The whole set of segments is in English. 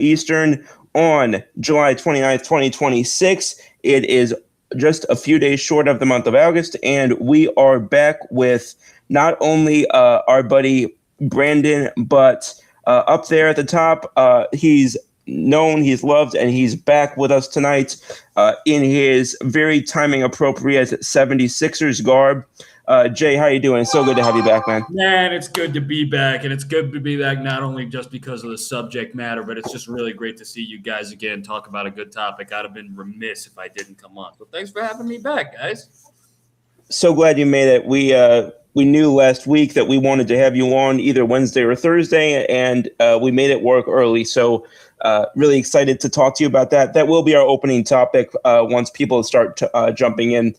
Eastern on July 29th, 2026. It is just a few days short of the month of August, and we are back with not only our buddy Brandon, but up there at the top, he's known, he's loved, and he's back with us tonight in his very timing appropriate 76ers garb. Jay, how you doing? It's so good to have you back, man. Man, it's good to be back, and it's good to be back not only just because of the subject matter, but it's just really great to see you guys again talk about a good topic. I'd have been remiss if I didn't come on. So thanks for having me back, guys. So glad you made it. We knew last week that we wanted to have you on either Wednesday or Thursday, and we made it work early. So really excited to talk to you about that. That will be our opening topic once people start jumping in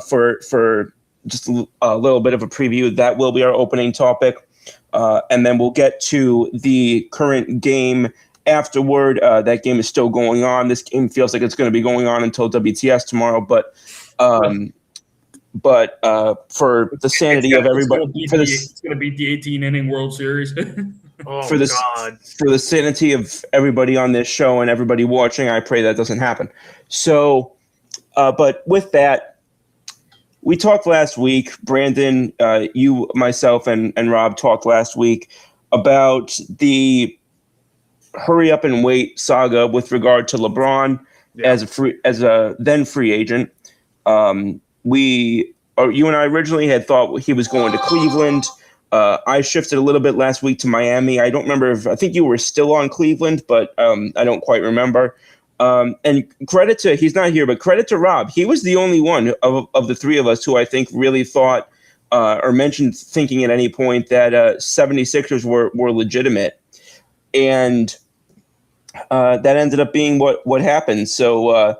for just a little bit of a preview. That will be our opening topic. And then we'll get to the current game afterward. That game is still going on. This game feels like it's going to be going on until WTS tomorrow. But for the sanity of everybody, it's going to be the 18-inning World Series. For the sanity of everybody on this show and everybody watching, I pray that doesn't happen. So, but with that, we talked last week. Brandon, you, myself, and Rob talked last week about the hurry up and wait saga with regard to LeBron as a then free agent. You and I originally had thought he was going to Cleveland. I shifted a little bit last week to Miami. I don't remember I think you were still on Cleveland, but I don't quite remember. And he's not here, but credit to Rob. He was the only one of the three of us who I think really thought or mentioned thinking at any point that 76ers were legitimate. And that ended up being what happened. So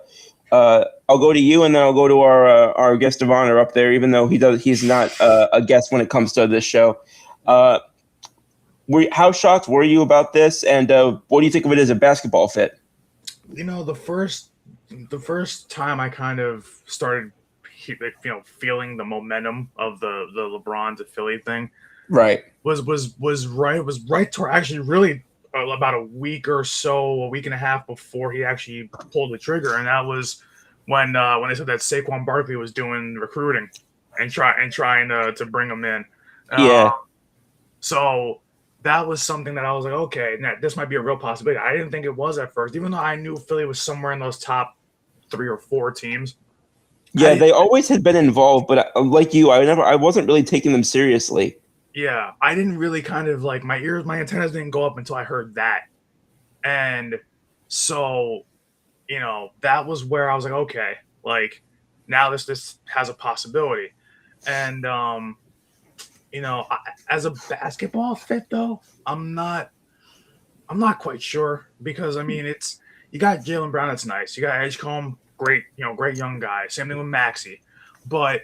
I'll go to you, and then I'll go to our guest of honor up there, even though he's not a guest when it comes to this show. How shocked were you about this, and what do you think of it as a basketball fit? You know, the first time I kind of started, feeling the momentum of the LeBron to Philly thing, right, was right toward actually really about a week and a half before he actually pulled the trigger, and that was when they said that Saquon Barkley was doing recruiting and trying to bring him in. So that was something that I was like, okay, now this might be a real possibility. I didn't think it was at first, even though I knew Philly was somewhere in those top 3 or 4 teams. Yeah, they always had been involved, but like you, I wasn't really taking them seriously. Yeah, I didn't really kind of like my antennas didn't go up until I heard that. And so, that was where I was like, okay, like now this has a possibility. And, as a basketball fit though, I'm not quite sure because I mean, you got Jaylen Brown. That's nice. You got Edgecombe, great young guy. Same thing with Maxey. But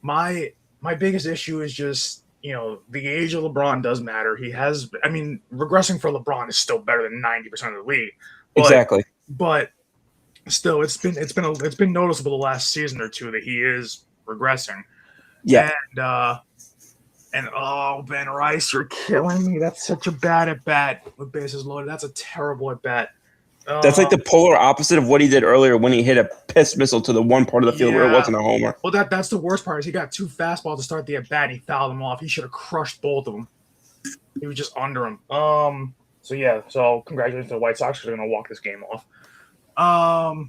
my biggest issue is just, the age of LeBron does matter. Regressing for LeBron is still better than 90% of the league. Exactly. But still, it's been noticeable the last season or two that he is regressing. Yeah. And Ben Rice, you're killing me. That's such a bad at bat with bases loaded. That's a terrible at bat. That's like the polar opposite of what he did earlier when he hit a piss missile to the one part of the field where it wasn't a homer. Well, that's the worst part is he got 2 fastballs to start the at bat and he fouled them off. He should have crushed both of them. He was just under him. So congratulations to the White Sox because they're gonna walk this game off. I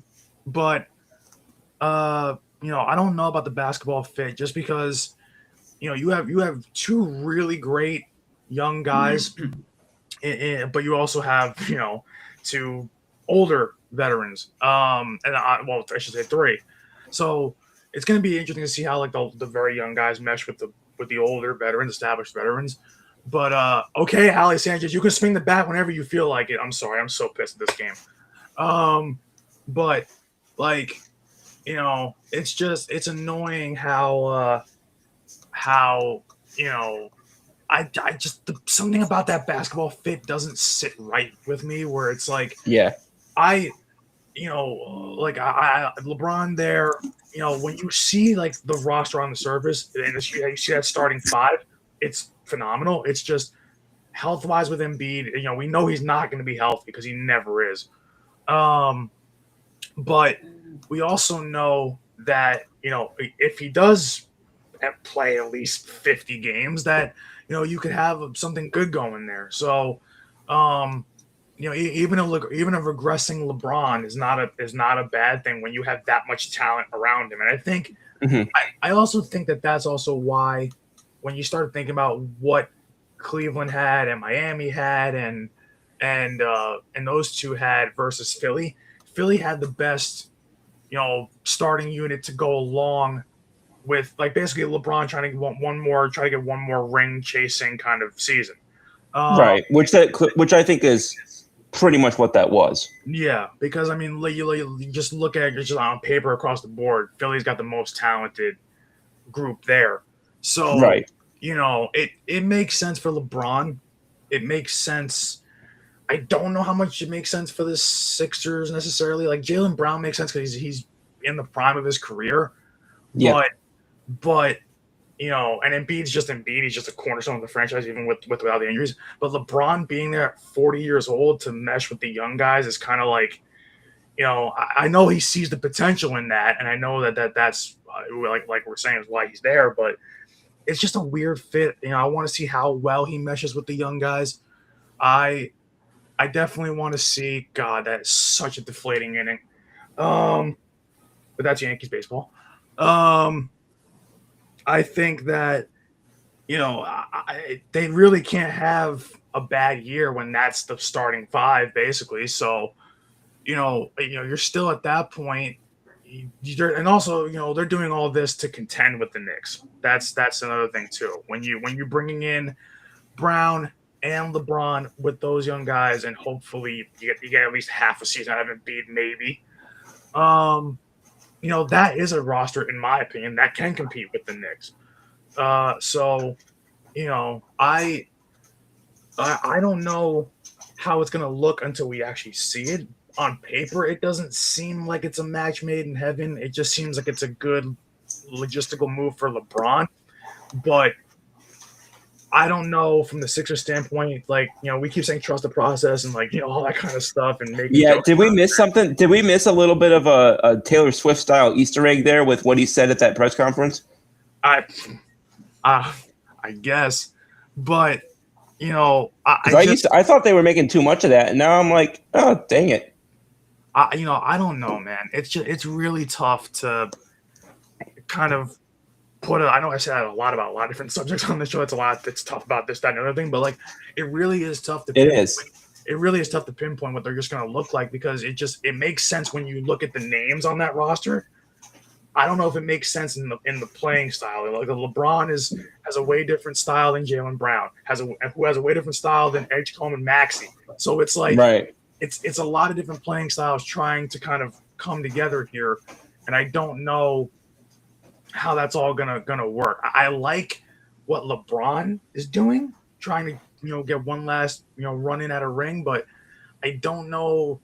don't know about the basketball fit just because you have 2 really great young guys, but you also have 2 older veterans. I should say 3. So it's going to be interesting to see how like the very young guys mesh with the older veterans, established veterans. But okay, Ali Sanchez, you can swing the bat whenever you feel like it. I'm sorry, I'm so pissed at this game. But like, it's annoying how something about that basketball fit doesn't sit right with me where it's like, LeBron there, when you see like the roster on the surface and you see that starting 5, it's phenomenal. It's just health-wise with Embiid, we know he's not going to be healthy because he never is. But we also know that, if he does play at least 50 games, that, you could have something good going there. So, even a regressing LeBron is not a bad thing when you have that much talent around him. And I think, I also think that that's also why when you start thinking about what Cleveland had and Miami had and those two had versus Philly had the best, starting unit to go along with, like, basically LeBron trying to get one more ring chasing kind of season. Right, which I think is pretty much what that was. Yeah, because I mean, you just look at it just on paper across the board. Philly's got the most talented group there, so right. It makes sense for LeBron. It makes sense. I don't know how much it makes sense for the Sixers necessarily. Like Jaylen Brown makes sense because he's in the prime of his career. Yeah. But and Embiid's just Embiid. He's just a cornerstone of the franchise, even without the injuries. But LeBron being there at 40 years old to mesh with the young guys is kind of like, I know he sees the potential in that, and I know that's like we're saying is why he's there. But it's just a weird fit. I want to see how well he meshes with the young guys. I definitely want to see. God, that's such a deflating inning. But that's Yankees baseball. I think that, they really can't have a bad year when that's the starting five, basically. So, you're still at that point. And also, they're doing all this to contend with the Knicks. That's another thing too. When you're bringing in Brown and LeBron with those young guys, and hopefully you get at least half a season out of Embiid, maybe. That is a roster, in my opinion, that can compete with the Knicks. So, I don't know how it's going to look until we actually see it. On paper, it doesn't seem like it's a match made in heaven. It just seems like it's a good logistical move for LeBron. But I don't know from the Sixers standpoint, like, we keep saying trust the process and, like, all that kind of stuff. And did we miss something? Did we miss a little bit of a Taylor Swift style Easter egg there with what he said at that press conference? I guess, but I thought they were making too much of that, and now I'm like, oh, dang it. I don't know, man. It's really tough to kind of put I know I said a lot about a lot of different subjects on the show. It's tough about this, that, and other thing, but like, it really is tough to pinpoint. It really is tough to pinpoint what they're just going to look like, because it makes sense when you look at the names on that roster. I don't know if it makes sense in the playing style. Like, LeBron has a way different style than Jaylen Brown, who has a way different style than Edgecombe and Maxey. So it's like, right. It's a lot of different playing styles trying to kind of come together here, and I don't know how that's all gonna work. I like what LeBron is doing, trying to get one last run in at a ring, but I don't know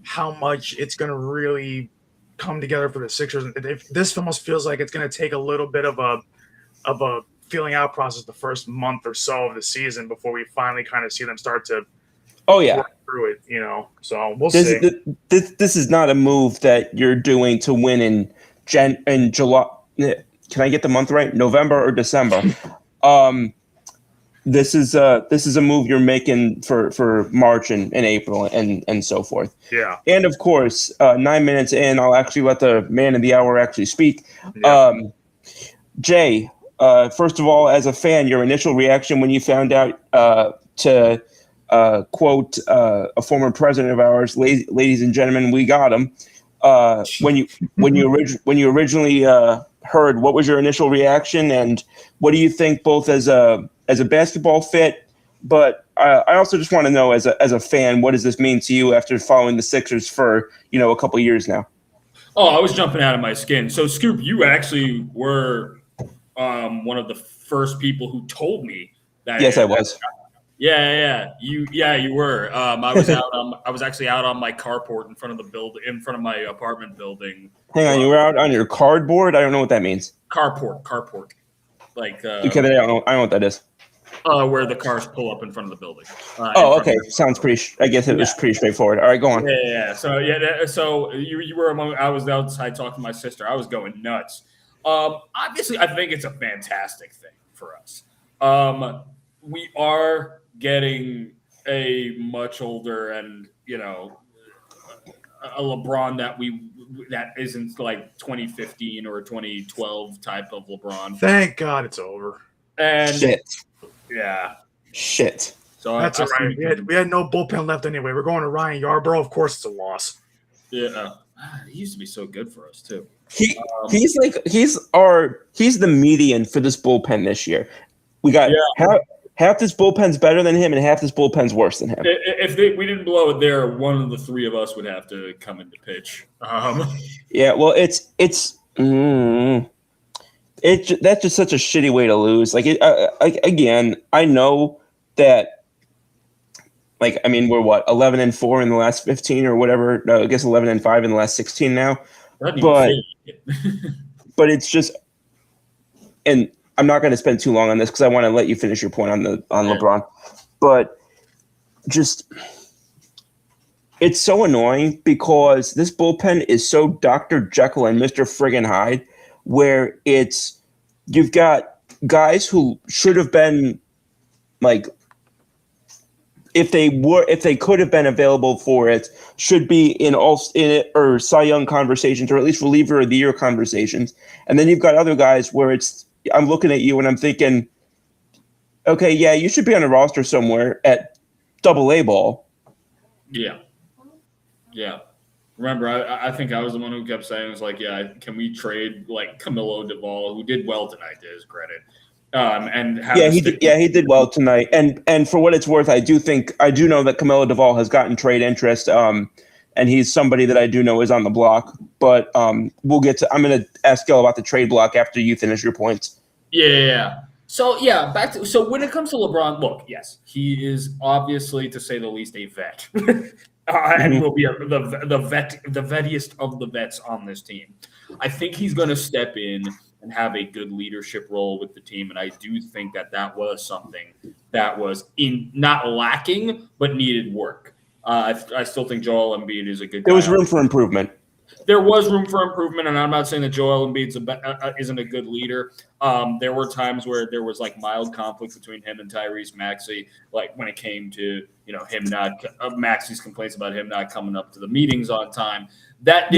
how much it's gonna really come together for the Sixers. This almost feels like it's gonna take a little bit of a feeling out process the first month or so of the season before we finally kind of see them start to work through it, So we'll see. This is not a move that you're doing to win in July. Can I get the month right? November or December? This is a move you're making for March and April and so forth. Yeah. And of course, 9 minutes in, I'll actually let the man of the hour actually speak. Yeah. Jay, first of all, as a fan, your initial reaction when you found out to quote a former president of ours, ladies and gentlemen, we got him. When you originally heard, what was your initial reaction, and what do you think both as a basketball fit, but I also just want to know as a fan, what does this mean to you after following the Sixers for a couple of years now? Oh, I was jumping out of my skin. So Scoop, you actually were one of the first people who told me that. Yes, I was. Yeah. You were. I was actually out on my carport in front of my apartment building. Hang on, you were out on your cardboard? I don't know what that means. Carport. Like okay, I don't know what that is. where the cars pull up in front of the building. Okay. Sounds pretty. I guess it was pretty straightforward. All right, go on. Yeah. So you were among. I was outside talking to my sister. I was going nuts. Obviously, I think it's a fantastic thing for us. We are getting a much older and a LeBron that isn't like 2015 or 2012 type of LeBron. Thank God it's over. And Shit. Yeah. Shit. So that's all right. We had no bullpen left anyway. We're going to Ryan Yarbrough. Of course, it's a loss. Yeah. He used to be so good for us too. He's the median for this bullpen this year. We got half this bullpen's better than him, and half this bullpen's worse than him. If we didn't blow it there, one of the three of us would have to come into pitch. Yeah, well, that's just such a shitty way to lose. Again, I know that. We're 11-4 in the last 15 or whatever. No, I guess 11-5 in the last 16 now. But it's just, and I'm not going to spend too long on this because I want to let you finish your point on LeBron. But just, it's so annoying because this bullpen is so Dr. Jekyll and Mr. Friggin' Hyde, where you've got guys who should have been if they could have been available for it, should be in it or Cy Young conversations, or at least reliever of the year conversations. And then you've got other guys where I'm looking at you and I'm thinking, okay, yeah, you should be on a roster somewhere at AA ball. Yeah. Remember, I think I was the one who kept saying, it was like, yeah, can we trade Camilo Duvall, who did well tonight to his credit. He did well tonight, and for what it's worth, I do know that Camilo Duvall has gotten trade interest, and he's somebody that I do know is on the block. But we'll get to. I'm going to ask Gil about the trade block after you finish your points. Yeah. So when it comes to LeBron, look, yes, he is obviously, to say the least, a vet, and will be the vettiest of the vets on this team. I think he's going to step in and have a good leadership role with the team. And I do think that was something that was not lacking, but needed work. I still think Joel Embiid is a good guy. There was room for improvement. There was room for improvement, and I'm not saying that Joel Embiid isn't a good leader. There were times where there was mild conflict between him and Tyrese Maxey, when it came to Maxey's complaints about him not coming up to the meetings on time. It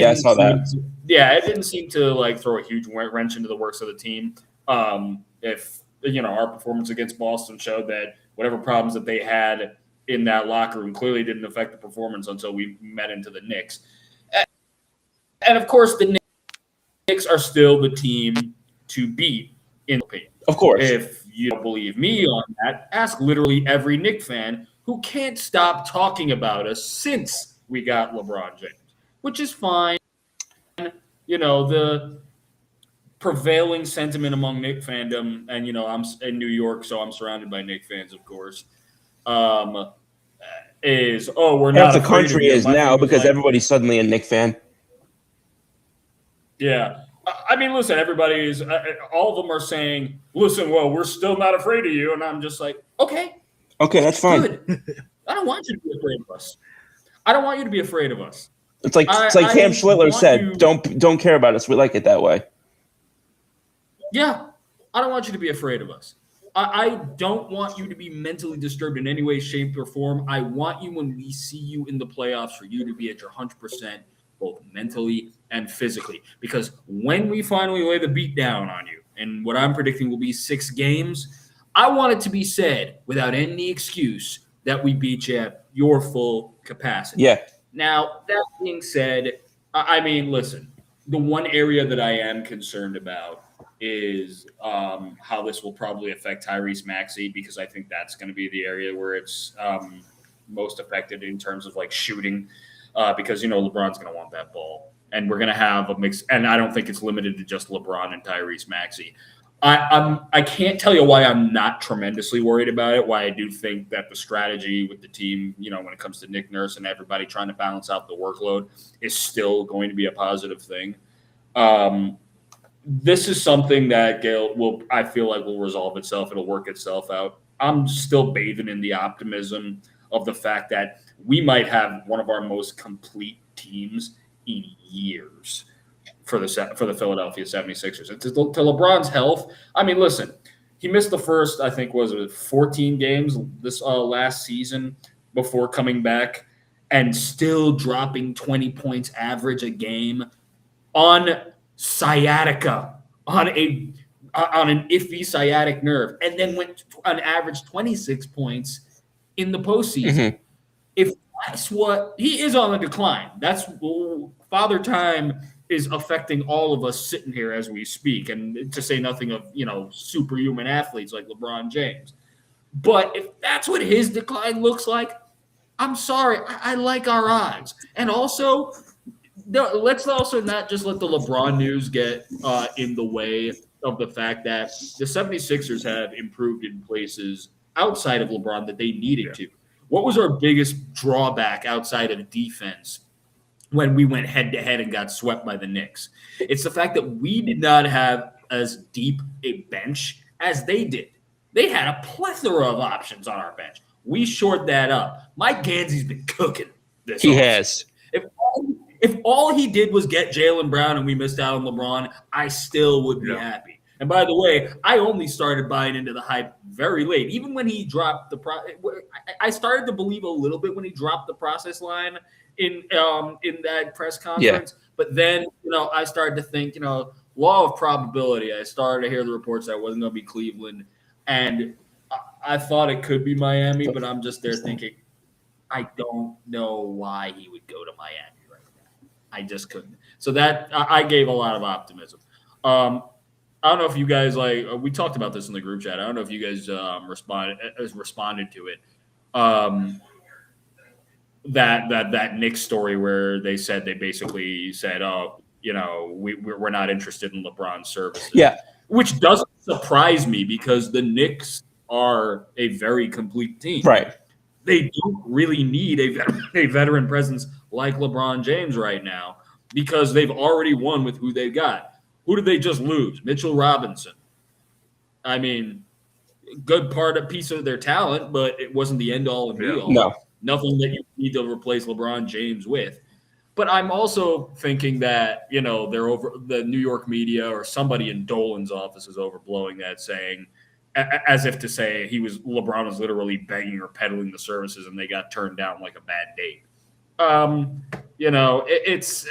didn't seem to throw a huge wrench into the works of the team. If our performance against Boston showed that whatever problems that they had in that locker room clearly didn't affect the performance until we met into the Knicks. And of course, the Knicks are still the team to beat in the opinion. Of course. If you don't believe me on that, ask literally every Knicks fan who can't stop talking about us since we got LeBron James, which is fine. The prevailing sentiment among Knicks fandom, and I'm in New York, so I'm surrounded by Knicks fans, of course. Is we're not. Half the country is now because everybody's suddenly a Knicks fan. Yeah. Listen, everybody is, all of them are saying, listen, well, we're still not afraid of you. And I'm just like, okay. Okay, that's fine. Good. I don't want you to be afraid of us. I don't want you to be afraid of us. It's like Cam Schlittler said, don't care about us. We like it that way. Yeah. I don't want you to be afraid of us. I don't want you to be mentally disturbed in any way, shape, or form. I want you, when we see you in the playoffs, for you to be at your 100%, both mentally and physically. Because when we finally lay the beat down on you, and what I'm predicting will be 6 games, I want it to be said without any excuse that we beat you at your full capacity. Yeah. Now, that being said, listen, the one area that I am concerned about is how this will probably affect Tyrese Maxey, because I think that's going to be the area where it's most affected in terms of shooting, because LeBron's going to want that ball, and we're going to have a mix. And I don't think it's limited to just LeBron and Tyrese Maxey. I can't tell you why I'm not tremendously worried about it. Why I do think that the strategy with the team, when it comes to Nick Nurse and everybody trying to balance out the workload, is still going to be a positive thing. This is something that Gale I feel like will resolve itself. It'll work itself out. I'm still bathing in the optimism of the fact that we might have one of our most complete teams in years for the Philadelphia 76ers. And to LeBron's health, I mean, listen, he missed the first, I think, was it 14 games this last season before coming back and still dropping 20 points average a game on sciatica, on an iffy sciatic nerve, and then went on average 26 points in the postseason. Mm-hmm. If that's what he is on the decline, that's Father Time is affecting all of us sitting here as we speak, and to say nothing of superhuman athletes like LeBron James. But if that's what his decline looks like, I'm sorry, I like our odds. And also, let's also not just let the LeBron news get in the way of the fact that the 76ers have improved in places outside of LeBron that they needed to. What was our biggest drawback outside of defense when we went head-to-head and got swept by the Knicks? It's the fact that we did not have as deep a bench as they did. They had a plethora of options on our bench. We shored that up. Mike Gansey's been cooking this. He has. If all he did was get Jaylen Brown and we missed out on LeBron, I still would be happy. And by the way, I only started buying into the hype very late. Even when he dropped I started to believe a little bit when he dropped the process line in that press conference. Yeah. But then, I started to think, law of probability. I started to hear the reports that it wasn't going to be Cleveland. And I thought it could be Miami, but I'm just there thinking, I don't know why he would go to Miami right now. I just couldn't. So that I gave a lot of optimism. I don't know if you guys we talked about this in the group chat. I don't know if you guys responded to it. That Knicks story where they basically said, oh, we're not interested in LeBron's services. Yeah. Which doesn't surprise me because the Knicks are a very complete team. Right. They don't really need a veteran presence like LeBron James right now because they've already won with who they've got. Who did they just lose? Mitchell Robinson. I mean, good piece of their talent, but it wasn't the end-all and be-all. No. Nothing that you need to replace LeBron James with. But I'm also thinking that, they're over the New York media or somebody in Dolan's office is overblowing that, saying, as if to say LeBron was literally begging or peddling the services and they got turned down like a bad date. It's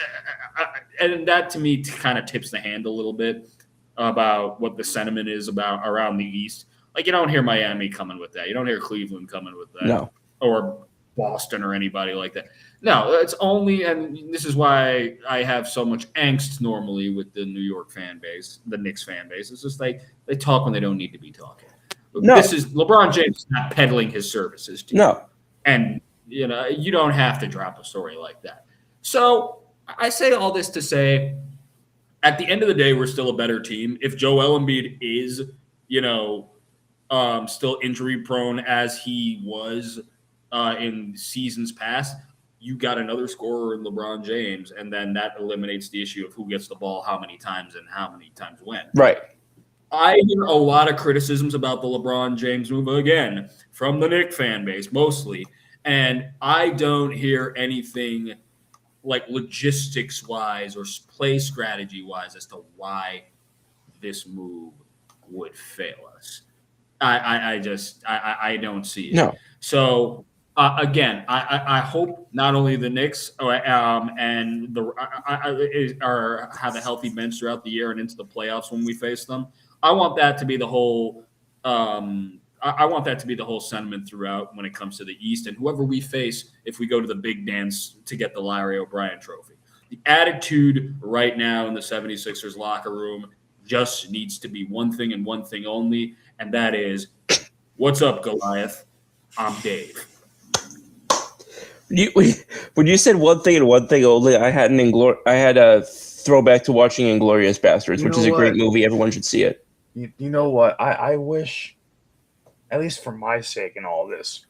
and that to me kind of tips the hand a little bit about what the sentiment is about around the East. Like you don't hear Miami coming with that. You don't hear Cleveland coming with that. No. Or Boston or anybody like that. No, it's only, and this is why I have so much angst normally with the New York fan base, the Knicks fan base. It's just like they talk when they don't need to be talking. No. This is LeBron James not peddling his services to you. No. And, you don't have to drop a story like that. So I say all this to say, at the end of the day, we're still a better team. If Joel Embiid is, still injury prone as he was in seasons past, you got another scorer in LeBron James, and then that eliminates the issue of who gets the ball how many times and how many times when. Right. I hear a lot of criticisms about the LeBron James move, again, from the Knicks fan base mostly, and I don't hear anything like logistics-wise or play strategy-wise as to why this move would fail us. I don't see it. No. So again, I hope not only the Knicks and have a healthy bench throughout the year and into the playoffs when we face them. I want that to be the whole. I want that to be the whole sentiment throughout when it comes to the East and whoever we face if we go to the big dance to get the Larry O'Brien Trophy. The attitude right now in the 76ers locker room just needs to be one thing and one thing only, and that is, what's up, Goliath? I'm Dave. When you said one thing and one thing only, I had a throwback to watching Inglourious Basterds, which is a great movie. Everyone should see it. You know what? I wish, at least for my sake in all this,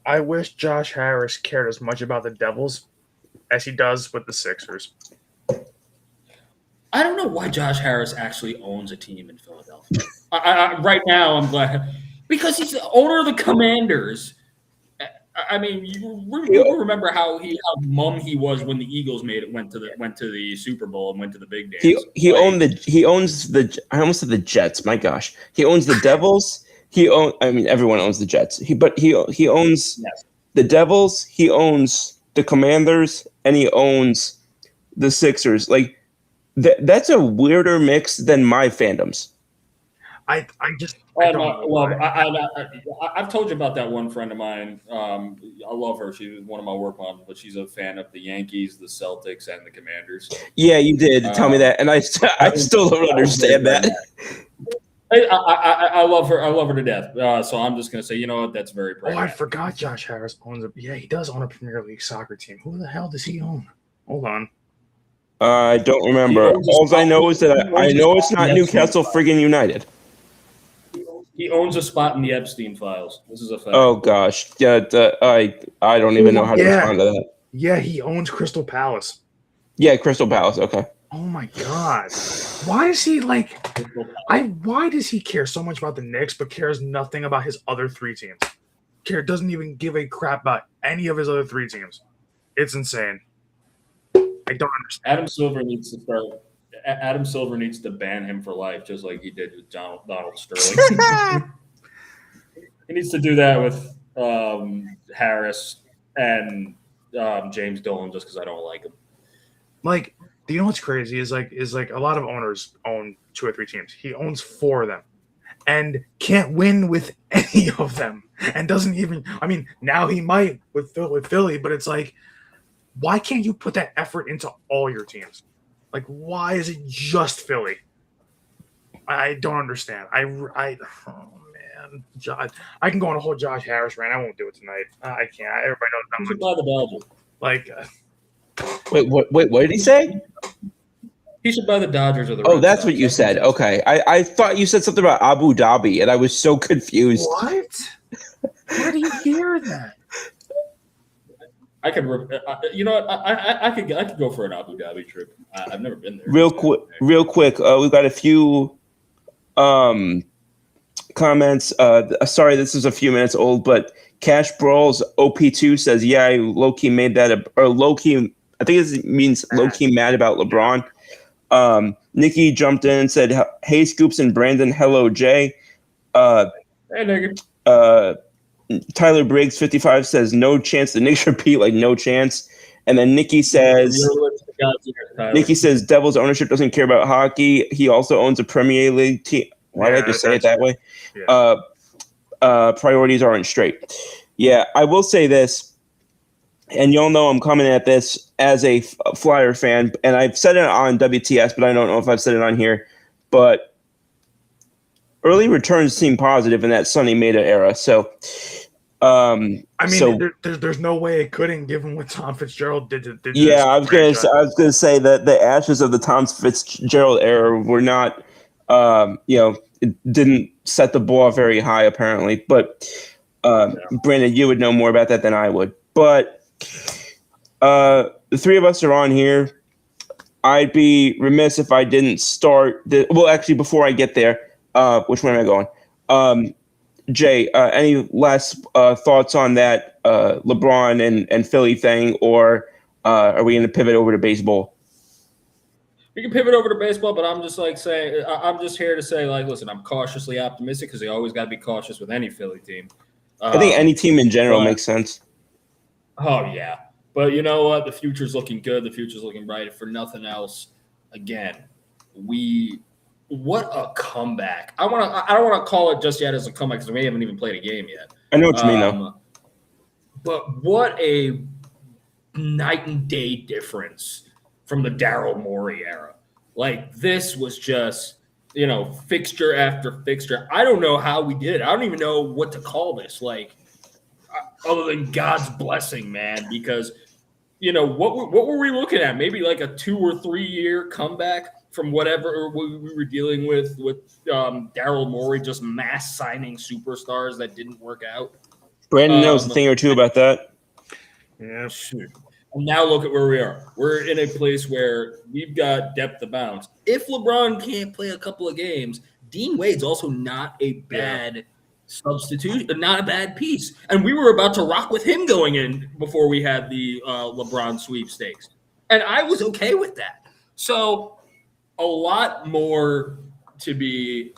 I wish Josh Harris cared as much about the Devils as he does with the Sixers. I don't know why Josh Harris actually owns a team in Philadelphia. Right now, I'm glad. Because he's the owner of the Commanders. I mean, you remember how mum he was when the Eagles went to the Super Bowl and went to the big dance. He owns the I almost said the Jets. My gosh, he owns the Devils. Everyone owns the Jets. He owns the Devils. He owns the Commanders, and he owns the Sixers. Like that's a weirder mix than my fandoms. I've told you about that one friend of mine. I love her. She was one of my work moms, but she's a fan of the Yankees, the Celtics, and the Commanders. Yeah, you did tell me that, and I still don't understand that. I love her. I love her to death. So I'm just gonna say, you know what? That's very pragmatic. I forgot Josh Harris owns he does own a Premier League soccer team. Who the hell does he own? Hold on. I don't remember. All I know is that I know it's not Newcastle friggin' United. He owns a spot in the Epstein files. This is a fact. Oh gosh, yeah. I don't even know how to respond to that. Yeah, he owns Crystal Palace. Yeah, Crystal Palace. Okay. Oh my God, why is he why does he care so much about the Knicks but cares nothing about his other 3 teams? Doesn't even give a crap about any of his other 3 teams. It's insane. I don't understand. Adam Silver needs to ban him for life, just like he did with Donald Sterling. He needs to do that with Harris and James Dolan, just because I don't like him. Like, do you know what's crazy? Is like a lot of owners own 2 or 3 teams. He owns 4 of them, and can't win with any of them, and doesn't even. I mean, now he might with Philly, but it's like, why can't you put that effort into all your teams? Like, why is it just Philly? I don't understand. Oh man, I can go on a whole Josh Harris rant. I won't do it tonight. I can't. Everybody knows You should buy the Dodgers. Wait, what did he say? He should buy the Dodgers or the. Oh, that's what you said. Okay, I thought you said something about Abu Dhabi, and I was so confused. What? Where do you hear that? I could, you know what? I could go for an Abu Dhabi trip. I've never been there. Real quick. We've got a few comments. Sorry, this is a few minutes old, but Cash Brawls OP2 says, "Yeah, I low-key made that low-key. I think it means low-key mad about LeBron." Nikki jumped in and said, "Hey, Scoops and Brandon. Hello, Jay." Hey, nigga. Tyler Briggs 55 says no chance the Knicks repeat, like no chance. And then Nikki says Devils ownership doesn't care about hockey. He also owns a Premier League team. Why did I just say it that way? Yeah. Priorities aren't straight. Yeah, I will say this, and you'll know I'm coming at this as a Flyer fan, and I've said it on WTS, but I don't know if I've said it on here. But early returns seem positive in that Sonny Maeda era. So, there's no way it couldn't, given what Tom Fitzgerald did. Yeah, I was gonna say that the ashes of the Tom Fitzgerald era were not, it didn't set the bar very high apparently. But Brandon, you would know more about that than I would. But the 3 of us are on here. I'd be remiss if I didn't start. Actually, before I get there. Which way am I going? Jay, any last thoughts on that LeBron and Philly thing, or are we going to pivot over to baseball? We can pivot over to baseball, but I'm just here to say, listen, I'm cautiously optimistic because you always got to be cautious with any Philly team. I think any team in general makes sense. Oh yeah, but you know what? The future's looking good. The future's looking bright. If for nothing else, again, what a comeback! I don't want to call it just yet as a comeback because we haven't even played a game yet. I know what you mean, though. But what a night and day difference from the Daryl Morey era. Like, this was just, fixture after fixture. I don't know how we did it. I don't even know what to call this. Like, other than God's blessing, man, because, what were we looking at? Maybe like a 2 or 3 year comeback from whatever we were dealing with Daryl Morey just mass signing superstars that didn't work out. Brandon knows a thing or two about that. Yeah, shoot. And now look at where we are. We're in a place where we've got depth of bounds. If LeBron can't play a couple of games, Dean Wade's also not a bad substitute, not a bad piece. And we were about to rock with him going in before we had the LeBron sweepstakes. And I was okay with that. So a lot more to be,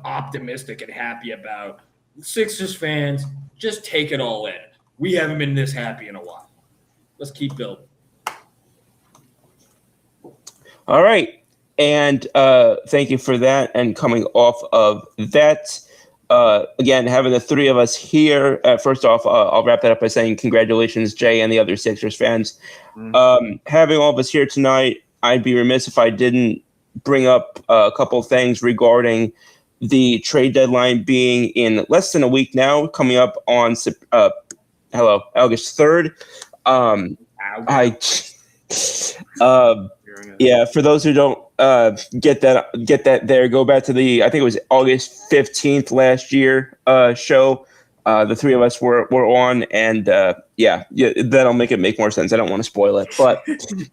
optimistic and happy about. Sixers fans, just take it all in. We haven't been this happy in a while. Let's keep building. All right. And thank you for that. And coming off of that, again, having the three of us here, first off, I'll wrap that up by saying congratulations, Jay, and the other Sixers fans. Having all of us here tonight, I'd be remiss if I didn't bring up a couple of things regarding the trade deadline being in less than a week now, coming up on August 3rd. Yeah, for those who don't get that there, go back to I think it was August 15th last year show. The three of us were on, and that'll make more sense. I don't want to spoil it, but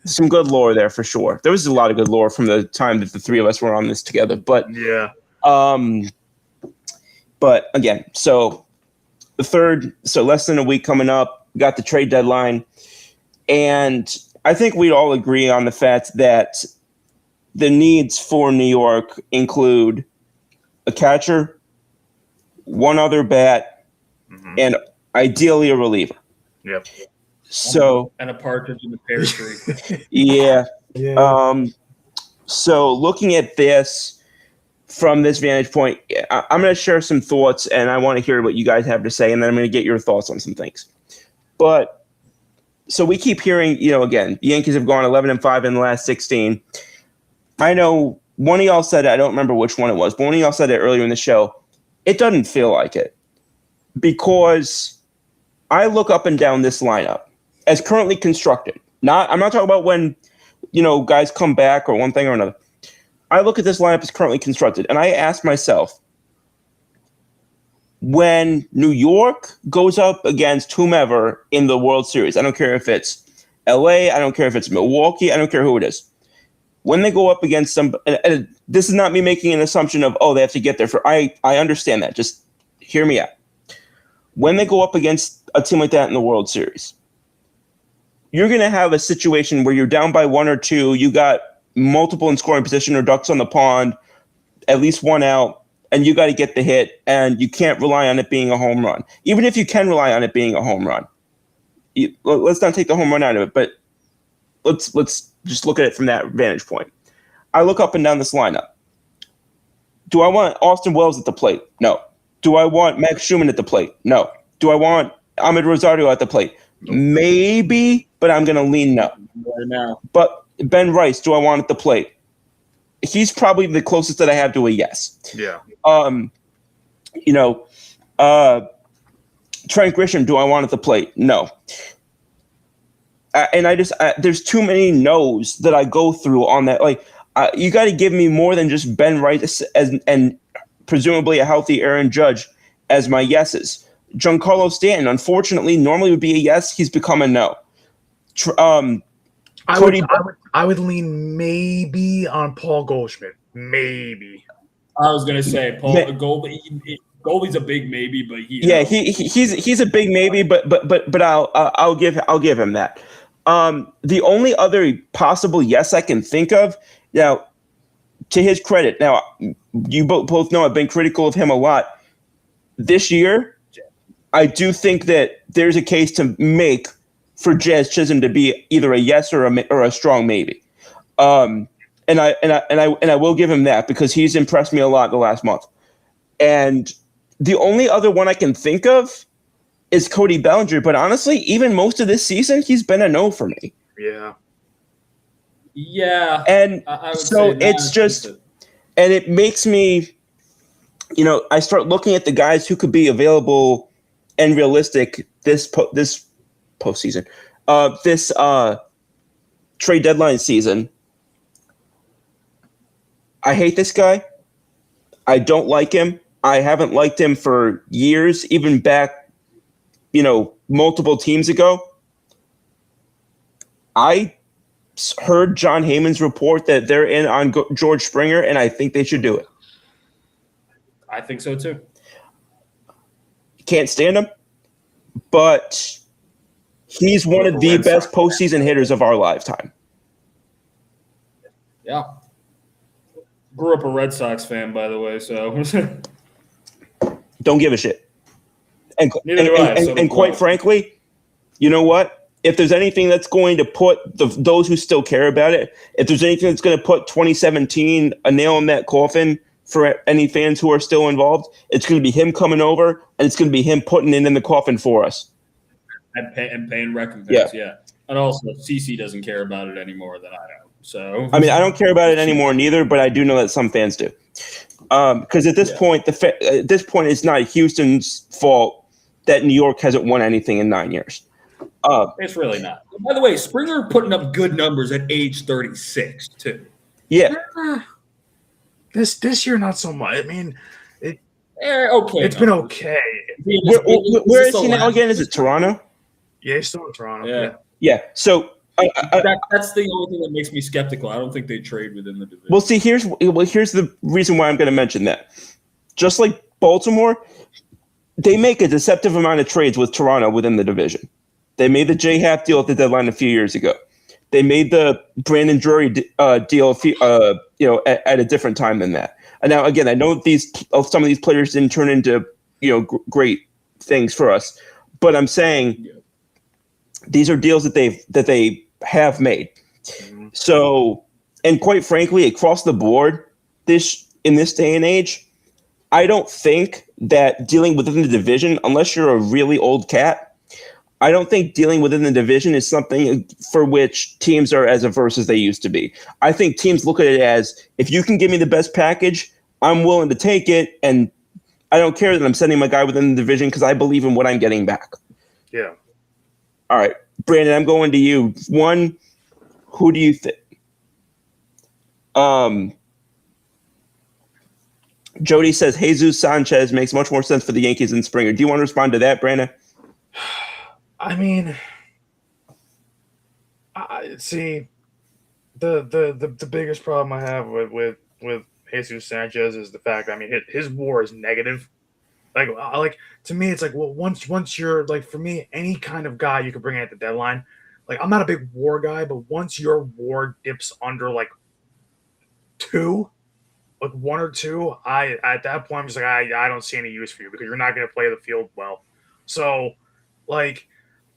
some good lore there for sure. There was a lot of good lore from the time that the three of us were on this together. But yeah. But again, so the third, so less than a week coming up, got the trade deadline, and I think we'd all agree on the fact that the needs for New York include a catcher, one other bat, and ideally a reliever. Yep. So and a partridge in the pear tree. Yeah. Yeah. So looking at this from this vantage point, I'm going to share some thoughts, and I want to hear what you guys have to say, and then I'm going to get your thoughts on some things. But so we keep hearing, again, the Yankees have gone 11-5 in the last 16. I know one of y'all said it, I don't remember which one it was, but one of y'all said it earlier in the show. It doesn't feel like it, because I look up and down this lineup as currently constructed. I'm not talking about when, guys come back or one thing or another. I look at this lineup as currently constructed, and I ask myself, when New York goes up against whomever in the World Series, I don't care if it's LA, I don't care if it's Milwaukee, I don't care who it is. When they go up against some, and this is not me making an assumption of, they have to get there I understand that. Just hear me out. When they go up against a team like that in the World Series, you're going to have a situation where you're down by one or two, you got multiple in scoring position or ducks on the pond, at least one out, and you got to get the hit, and you can't rely on it being a home run. Even if you can rely on it being a home run, let's not take the home run out of it, but let's just look at it from that vantage point. I look up and down this lineup. Do I want Austin Wells at the plate? No. Do I want Max Schumann at the plate? No. Do I want Ahmed Rosario at the plate? Maybe, but I'm going to lean no. Right now. But Ben Rice, do I want at the plate? He's probably the closest that I have to a yes. Yeah. Trent Grisham, do I want at the plate? No. And there's too many no's that I go through on that. Like, you got to give me more than just Ben Rice and presumably a healthy Aaron Judge as my yeses. Giancarlo Stanton, unfortunately, normally would be a yes. He's become a no. I would lean maybe on Paul Goldschmidt. Maybe. I was gonna say Paul Goldie's a big maybe, but he's a big maybe, but I'll give him that. The only other possible yes I can think of now, to his credit. Now, you both know I've been critical of him a lot this year. I do think that there's a case to make for Jazz Chisholm to be either a yes or a strong maybe. And I will give him that, because he's impressed me a lot the last month. And the only other one I can think of is Cody Bellinger, but honestly, even most of this season, he's been a no for me. Yeah. Yeah. And so it's just, and it makes me, I start looking at the guys who could be available and realistic this postseason, this trade deadline season. I hate this guy. I don't like him. I haven't liked him for years, even back, multiple teams ago. I heard John Heyman's report that they're in on George Springer, and I think they should do it. I think so too. Can't stand him, but he's one of the best postseason hitters of our lifetime. Yeah. Grew up a Red Sox fan, by the way, so Don't give a shit. And Neither do I, so and quite frankly, you know what? If there's anything that's going to put those who still care about it, if there's anything that's going to put 2017 a nail in that coffin for any fans who are still involved, it's going to be him coming over, and it's going to be him putting it in the coffin for us. and paying recompense, yeah. And also, CC doesn't care about it any more than I do. So I mean, I don't care about it anymore neither, but I do know that some fans do. Because at this point, at this point, it's not Houston's fault that New York hasn't won anything in 9 years. It's really not. By the way, Springer putting up good numbers at age 36 too. Yeah. This year, not so much. I mean, Okay, it's been okay. Where is he now again? Is it Toronto? Yeah, he's still in Toronto. Yeah. Yeah. So That's the only thing that makes me skeptical. I don't think they trade within the division. well, see, here's the reason why I'm going to mention that. Just like Baltimore, they make a deceptive amount of trades with Toronto within the division. They made the J-Happ deal at the deadline a few years ago. They made the Brandon Drury deal at a different time than that. And now, again, I know some of these players didn't turn into great things for us, but I'm saying these are deals that they have made. Mm-hmm. So, and quite frankly, across the board, in this day and age, I don't think that dealing within the division, unless you're a really old cat, I don't think dealing within the division is something for which teams are as averse as they used to be. I think teams look at it as, if you can give me the best package, I'm willing to take it, and I don't care that I'm sending my guy within the division because I believe in what I'm getting back. Yeah. All right, Brandon, I'm going to you. One, who do you think? Jody says Jesus Sanchez makes much more sense for the Yankees than Springer. Do you want to respond to that, Brandon? I mean, I see the biggest problem I have with Jesus Sanchez is the fact, I mean, his WAR is negative. Like to me, it's like, well, once you're like, for me, any kind of guy you could bring in at the deadline, like, I'm not a big WAR guy, but once your WAR dips under like 2, like 1 or 2, at that point I'm just like, I don't see any use for you because you're not going to play the field well. So like,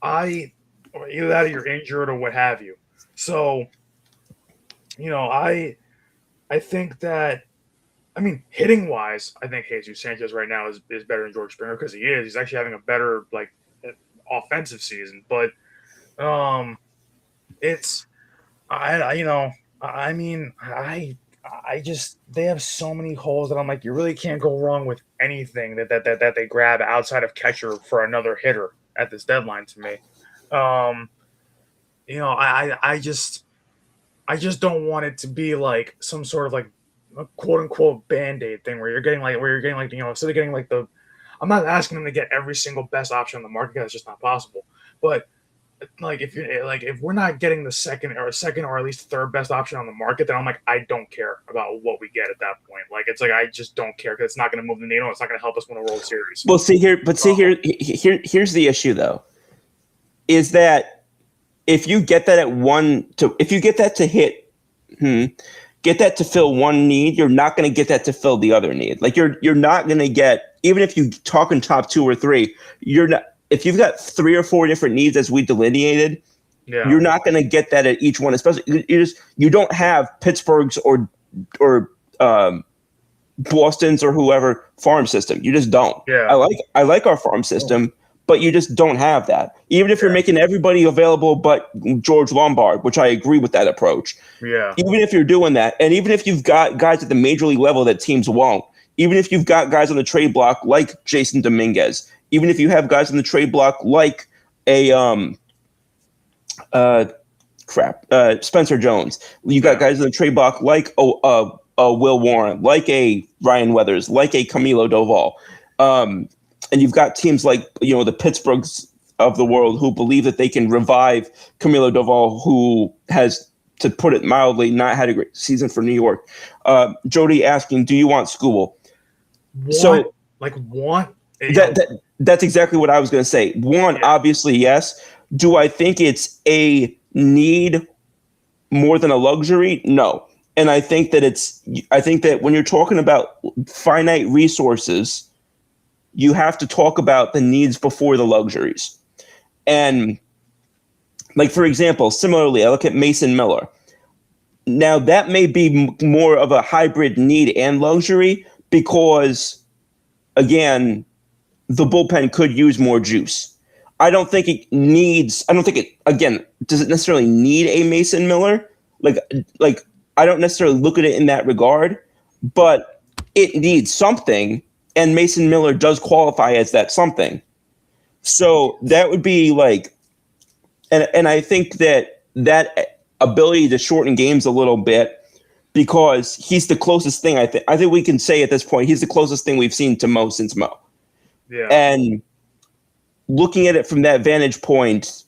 either that or you're injured or what have you. So, I think that, I mean, hitting wise, I think Jesus Sanchez right now is better than George Springer because he is. He's actually having a better like offensive season. But it's I just, they have so many holes that I'm like, you really can't go wrong with anything that they grab outside of catcher for another hitter at this deadline to me. I just don't want it to be like some sort of like a quote unquote Band-Aid thing where you're getting like instead of getting like I'm not asking them to get every single best option on the market because it's just not possible. But like if we're not getting the second or at least third best option on the market, then I'm like, I don't care about what we get at that point. Like, it's like, I just don't care because it's not going to move the needle. It's not going to help us win a World Series. Well, here's the issue though, is that if you get that get that to fill one need, you're not going to get that to fill the other need. Like you're not going to get, even if you talk in top 2 or 3, you're not. If you've got 3 or 4 different needs as we delineated, you're not going to get that at each one. Especially you don't have Pittsburgh's or Boston's or whoever farm system. You just don't. Yeah. I like our farm system, but you just don't have that. Even if you're making everybody available but George Lombard, which I agree with that approach. Yeah. Even if you're doing that, and even if you've got guys at the major league level that teams won't, even if you've got guys on the trade block like Jason Dominguez, even if you have guys on the trade block like a Spencer Jones, you got guys on the trade block like Will Warren, like a Ryan Weathers, like a Camilo Doval, and you've got teams like the Pittsburghs of the world who believe that they can revive Camilo Doval, who has, to put it mildly, not had a great season for New York. Jody asking, do you want Skubal? That's exactly what I was going to say. One, obviously, yes. Do I think it's a need more than a luxury? No. And I think that when you're talking about finite resources, you have to talk about the needs before the luxuries. And like, for example, similarly, I look at Mason Miller. Now that may be more of a hybrid need and luxury because, again, the bullpen could use more juice. I don't think it, again, does it necessarily need a Mason Miller? Like I don't necessarily look at it in that regard, but it needs something, and Mason Miller does qualify as that something. So that would be like, and I think that ability to shorten games a little bit, because he's the closest thing I think we can say at this point, he's the closest thing we've seen to Mo since Mo. Yeah. And looking at it from that vantage point,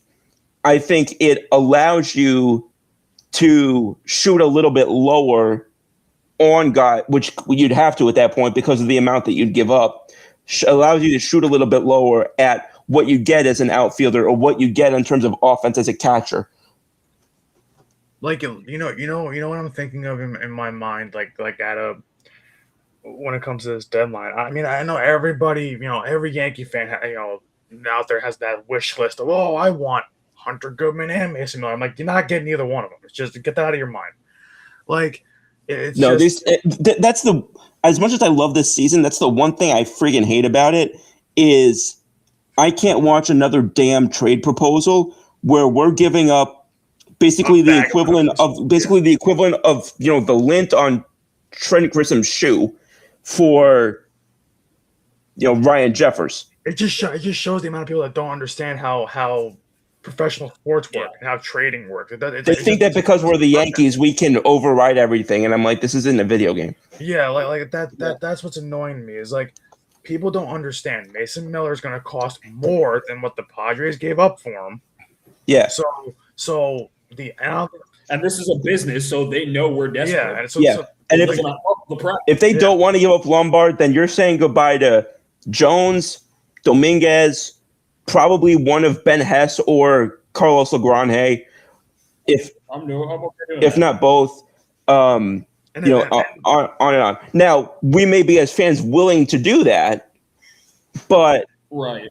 I think it allows you to shoot a little bit lower on guy, which you'd have to at that point because of the amount that you'd give up. Allows you to shoot a little bit lower at what you get as an outfielder or what you get in terms of offense as a catcher. Like, you know what I'm thinking of in my mind, like when it comes to this deadline. I mean, I know everybody, every Yankee fan, out there has that wish list of, oh, I want Hunter Goodman and Mason Miller. I'm like, you're not getting either one of them. It's just, get that out of your mind. Like, it's no, just, that's the, as much as I love this season, that's the one thing I friggin' hate about it is I can't watch another damn trade proposal where we're giving up basically the equivalent of the lint on Trent Grissom's shoe for Ryan Jeffers. it just shows the amount of people that don't understand how professional sports work and how trading works. They think that because we're the Yankees, we can override everything, and I'm like, this isn't a video game. Yeah, like that's what's annoying me is like people don't understand Mason Miller is going to cost more than what the Padres gave up for him. Yeah. So and this is a business, so they know we're desperate. Yeah, and if they don't want to give up Lombard, then you're saying goodbye to Jones, Dominguez, probably one of Ben Hess or Carlos Legrand. If not both, on and on. Now we may be as fans willing to do that, but right.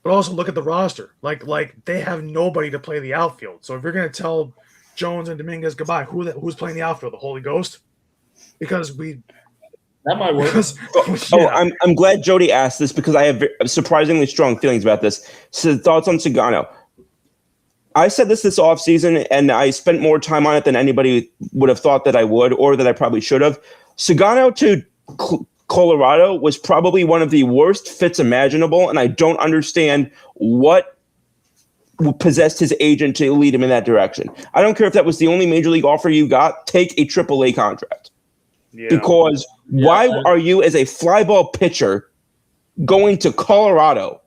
But also look at the roster. Like they have nobody to play the outfield. So if you're going to tell Jones and Dominguez goodbye, who's playing the outfield? The Holy Ghost? Because that might work. I'm glad Jody asked this because I have surprisingly strong feelings about this. So thoughts on Sagano. I said this offseason, and I spent more time on it than anybody would have thought that I would or that I probably should have. Sagano to Colorado was probably one of the worst fits imaginable, and I don't understand what possessed his agent to lead him in that direction. I don't care if that was the only major league offer you got. Take a AAA contract. Yeah. Because why are you, as a fly ball pitcher, going to Colorado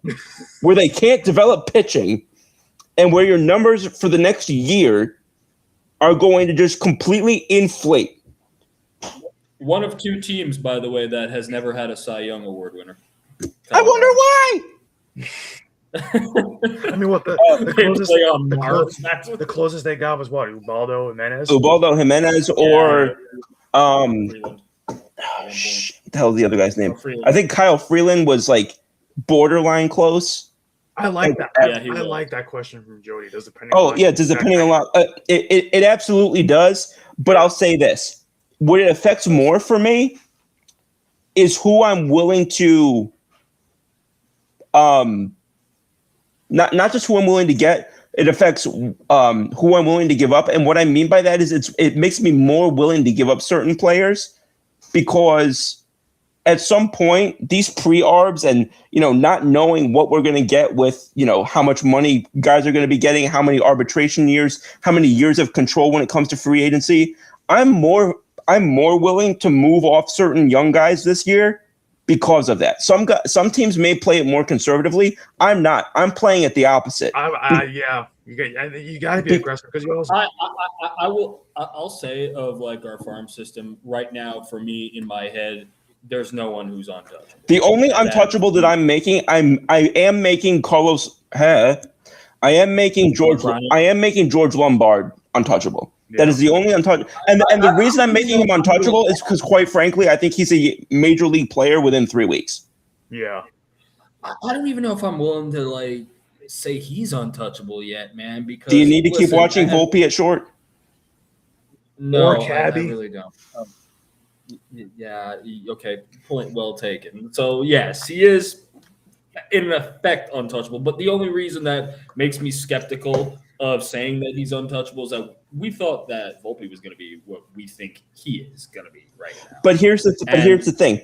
where they can't develop pitching and where your numbers for the next year are going to just completely inflate? One of two teams, by the way, that has never had a Cy Young Award winner. I wonder why. I mean, what the closest they got was what? Ubaldo Jimenez or what the hell is the other guy's name? I think Kyle Freeland was like borderline close. I like that. I like that question from Jody. Does depending a lot. It absolutely does. But I'll say this: what it affects more for me is who I'm willing to, not just who I'm willing to get. It affects who I'm willing to give up. And what I mean by that is it makes me more willing to give up certain players because at some point these pre-arbs and, not knowing what we're going to get with, how much money guys are going to be getting, how many arbitration years, how many years of control when it comes to free agency. I'm more willing to move off certain young guys this year because of that. Some teams may play it more conservatively. I'm not. I'm playing it the opposite. Yeah, you got to be aggressive because you also. I'll say of like our farm system right now for me in my head, there's no one who's untouchable. The only untouchable that I'm making, I am making Carlos. I am making George. I am making George Lombard untouchable. Yeah. That is the only untouchable. And the reason I'm making him untouchable is because, quite frankly, I think he's a major league player within 3 weeks. Yeah. I don't even know if I'm willing to say he's untouchable yet, man. Because do you need to keep watching Volpe at short? No, I really don't. Yeah. Okay. Point well taken. So yes, he is in effect untouchable. But the only reason that makes me skeptical of saying that he's untouchable is that we thought that Volpe was going to be what we think he is going to be right now. But here's the thing.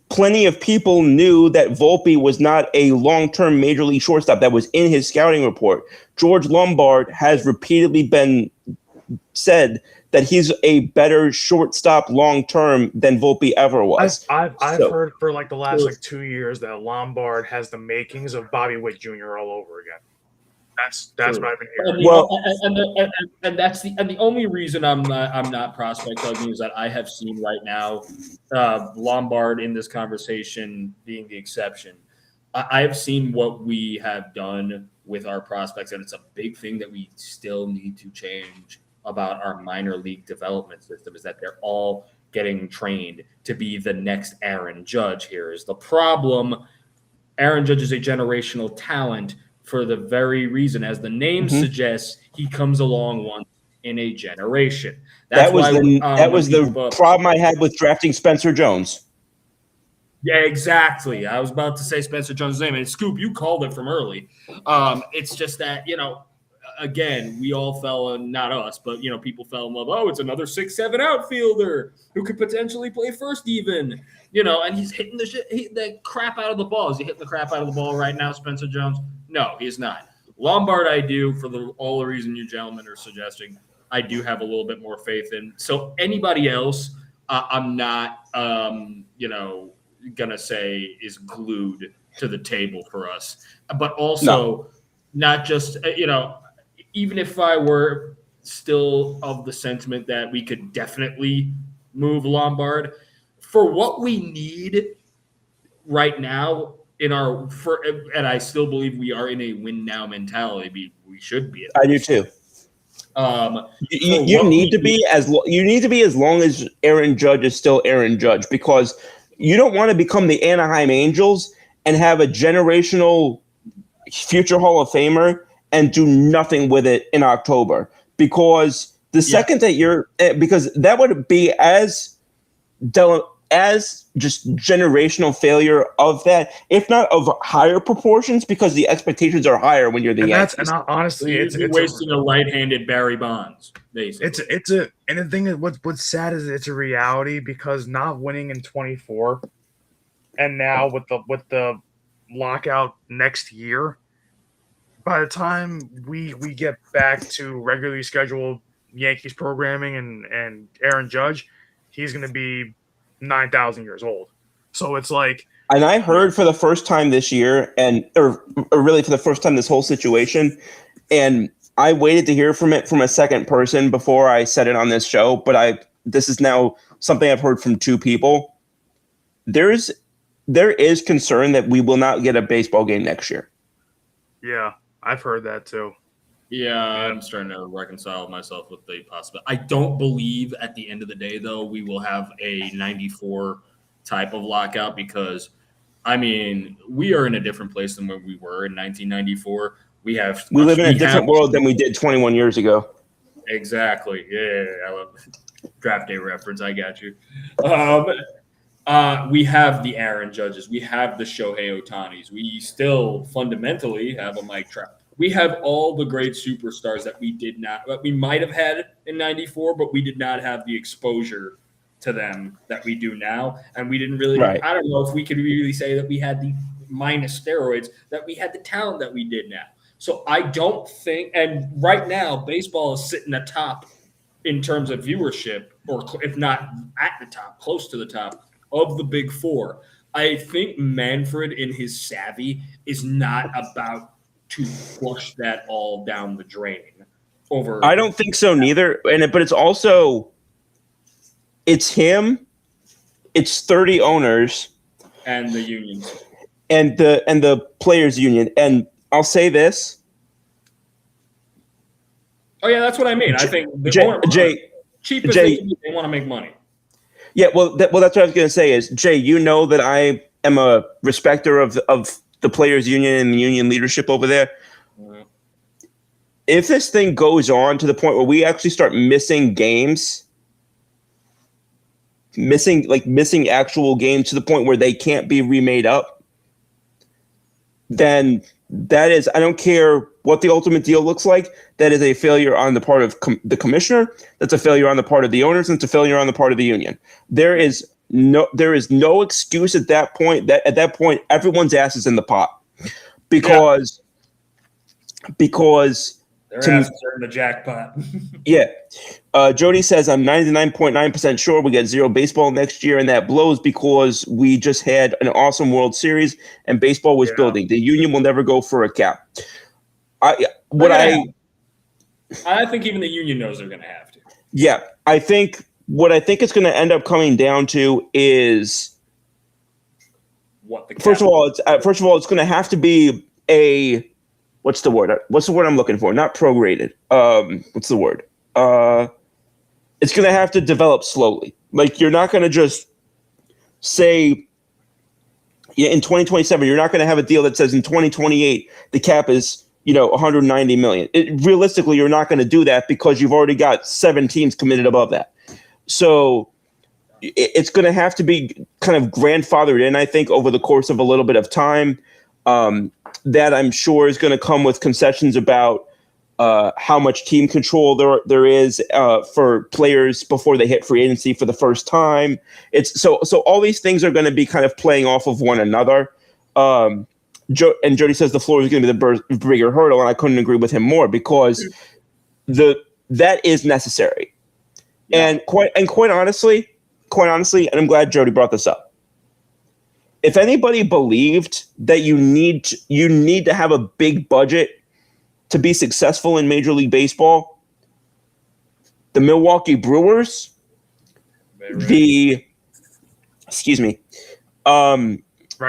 Plenty of people knew that Volpe was not a long-term major league shortstop. That was in his scouting report. George Lombard has repeatedly been said that he's a better shortstop long-term than Volpe ever was. I've heard for the last 2 years that Lombard has the makings of Bobby Witt Jr. all over again. That's what I've been hearing. And that's the only reason I'm not prospect hugging is that I have seen right now Lombard in this conversation being the exception. I have seen what we have done with our prospects, and it's a big thing that we still need to change about our minor league development system, is that they're all getting trained to be the next Aaron Judge. Here is the problem. Aaron Judge is a generational talent for the very reason, as the name suggests, he comes along once in a generation. That was the problem I had with drafting Spencer Jones. Yeah, exactly. I was about to say Spencer Jones' name, and Scoop, you called it from early. It's just that, again, we all fell in, not us, but, people fell in love. Oh, it's another 6'7" outfielder who could potentially play first even, and he's hitting the crap out of the ball. Is he hitting the crap out of the ball right now, Spencer Jones? No, he's not. Lombard, I do, for all the reason you gentlemen are suggesting, I do have a little bit more faith in. So anybody else, I'm not, gonna say is glued to the table for us. But also, not just, even if I were still of the sentiment that we could definitely move Lombard, for what we need right now, and I still believe we are in a win now mentality. We should be. I do too. You need to be as long as Aaron Judge is still Aaron Judge, because you don't want to become the Anaheim Angels and have a generational future Hall of Famer and do nothing with it in October, because second that because that would be as just generational failure of that, if not of higher proportions, because the expectations are higher when you're the Yankees. And honestly, it's wasting a right-handed Barry Bonds. Basically, and the thing is, what's sad is it's a reality, because not winning in 24, and now with the lockout next year, by the time we get back to regularly scheduled Yankees programming and Aaron Judge, he's going to be 9,000 years old. So it's like, and I heard for the first time this year, or really for the first time this whole situation, and I waited to hear from a second person before I said it on this show, but this is now something I've heard from two people. There is concern that we will not get a baseball game next year. Yeah, I've heard that too. Yeah, I'm starting to reconcile myself with the possibility. I don't believe at the end of the day, though, we will have a 94 type of lockout, because, we are in a different place than when we were in 1994. We live in a different world than we did 21 years ago. Exactly. Yeah, I love draft day reference. I got you. We have the Aaron Judges. We have the Shohei Ohtanis. We still fundamentally have a Mike Trout. We have all the great superstars that we might have had in 94, but we did not have the exposure to them that we do now. And we didn't really, I don't know if we could really say that we had the minus steroids, that we had the talent that we did now. So I don't think, and right now, baseball is sitting atop in terms of viewership, or if not at the top, close to the top of the big four. I think Manfred, in his savvy, is not about to flush that all down the drain over. I don't think so neither. But it's him it's 30 owners And the unions. and the players union. And I'll say this. Oh yeah, that's what I mean. I think the cheap as Jay, they want to make money. Yeah, that's what I was going to say is, Jay, you know that I am a respecter of the players union and the union leadership over there. Mhm. If this thing goes on to the point where we actually start missing games, missing actual games to the point where they can't be remade up, then that is, I don't care what the ultimate deal looks like, that is a failure on the part of the commissioner, that's a failure on the part of the owners, and it's a failure on the part of the union. There is no excuse at that point. That at that point, everyone's ass is in the pot because Their To- asses are in the jackpot. yeah. Jody says, I'm 99.9% sure we get zero baseball next year, and that blows because we just had an awesome World Series and baseball was building. The union will never go for a cap. I think even the union knows they're going to have to. Yeah, I think what I think it's going to end up coming down to is, What the cap first of all, it's going to have to be a, what's the word I'm looking for? Not prorated. What's the word? It's going to have to develop slowly. Like, you're not going to just say, yeah, in 2027, you're not going to have a deal that says in 2028 the cap is, 190 million. Realistically, you're not going to do that because you've already got 7 teams committed above that. So it's going to have to be kind of grandfathered in, I think, over the course of a little bit of time. That I'm sure is going to come with concessions about how much team control there is for players before they hit free agency for the first time. It's so all these things are going to be kind of playing off of one another. And Jody says the floor is going to be the bigger hurdle, and I couldn't agree with him more because that is necessary. Yeah. And quite honestly, and I'm glad Jody brought this up. If anybody believed that you need to have a big budget to be successful in Major League Baseball, the Milwaukee Brewers, Right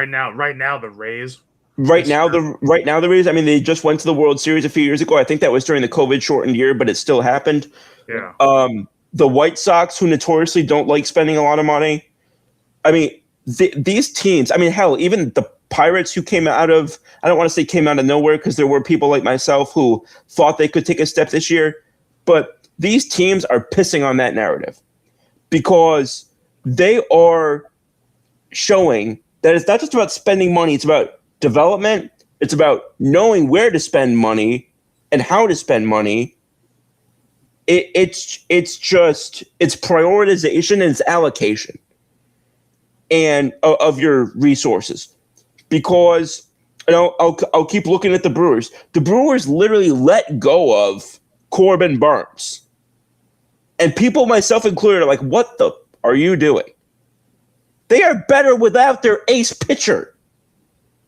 now the Rays. Right now the Rays. I mean, they just went to the World Series a few years ago. I think that was during the COVID shortened year, but it still happened. Yeah. The White Sox, who notoriously don't like spending a lot of money. I mean, these teams. I mean, hell, even the Pirates, who came out of, I don't want to say came out of nowhere, because there were people like myself who thought they could take a step this year, but these teams are pissing on that narrative because they are showing that it's not just about spending money, it's about development, it's about knowing where to spend money and how to spend money. It's prioritization and it's allocation and of your resources. Because I'll keep looking at the Brewers. The Brewers literally let go of Corbin Burnes. And people, myself included, are like, what the are you doing? They are better without their ace pitcher.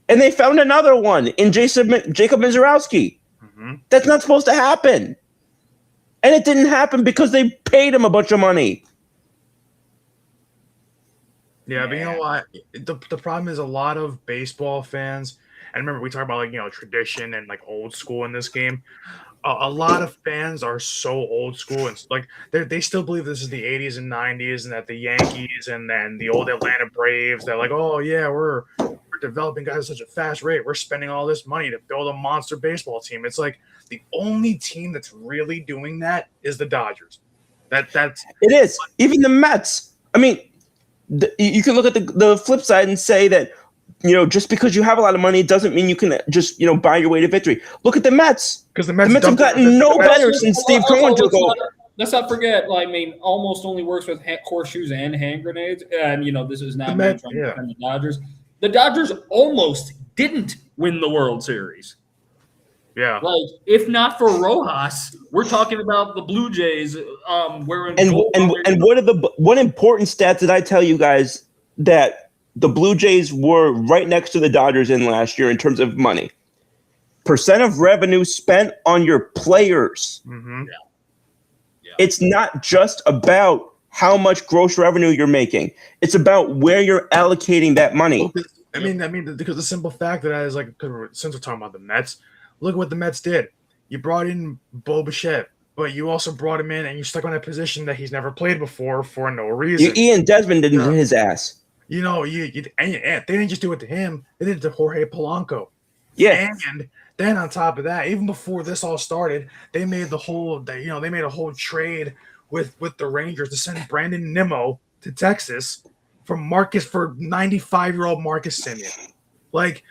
And they found another one in Jacob Mizorowski. Mm-hmm. That's not supposed to happen. And it didn't happen because they paid him a bunch of money. Yeah, but you know what? The problem is a lot of baseball fans, and remember we talk about tradition and old school in this game. A lot of fans are so old school and they still believe this is the 80s and 90s and that the Yankees and then the old Atlanta Braves, they're like, oh yeah, we're developing guys at such a fast rate. We're spending all this money to build a monster baseball team. It's like the only team that's really doing that is the Dodgers. That's it is. Even the Mets. I mean, you can look at the flip side and say that, just because you have a lot of money, it doesn't mean you can just, buy your way to victory. Look at the Mets. Because the Mets have gotten no better since Steve Cohen took over. Let's not forget, almost only works with horseshoes and hand grenades. And, this is not the Dodgers. The Dodgers almost didn't win the World Series. Yeah. If not for Rojas, we're talking about the Blue Jays wearing and what important stats did I tell you guys that the Blue Jays were right next to the Dodgers in last year in terms of money? Percent of revenue spent on your players. Mm-hmm. Yeah. It's not just about how much gross revenue you're making. It's about where you're allocating that money. I mean, because the simple fact that is like, since we're talking about the Mets, look at what the Mets did. You brought in Bo Bichette, but you also brought him in and you stuck him in a position that he's never played before for no reason. Ian Desmond did his ass. You know, and they didn't just do it to him; they did it to Jorge Polanco. Yeah, And then on top of that, even before this all started, they made a whole trade with the Rangers to send Brandon Nimmo to Texas for 95-year-old Marcus Semien. Like,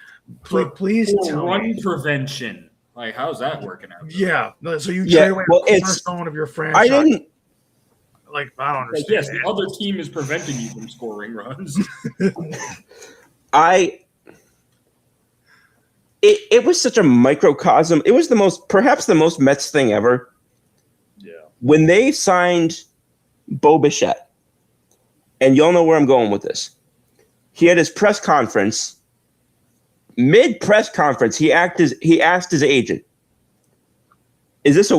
please tell run me. prevention. Like, how's that working out? Yeah, so you trade away the cornerstone of your franchise. I don't understand. Like, yes, the other team is preventing you from scoring runs. It was such a microcosm. It was perhaps the most Mets thing ever. Yeah. When they signed Bo Bichette, and y'all know where I'm going with this. He had his press conference. Mid-press conference, he asked his agent, "Is this are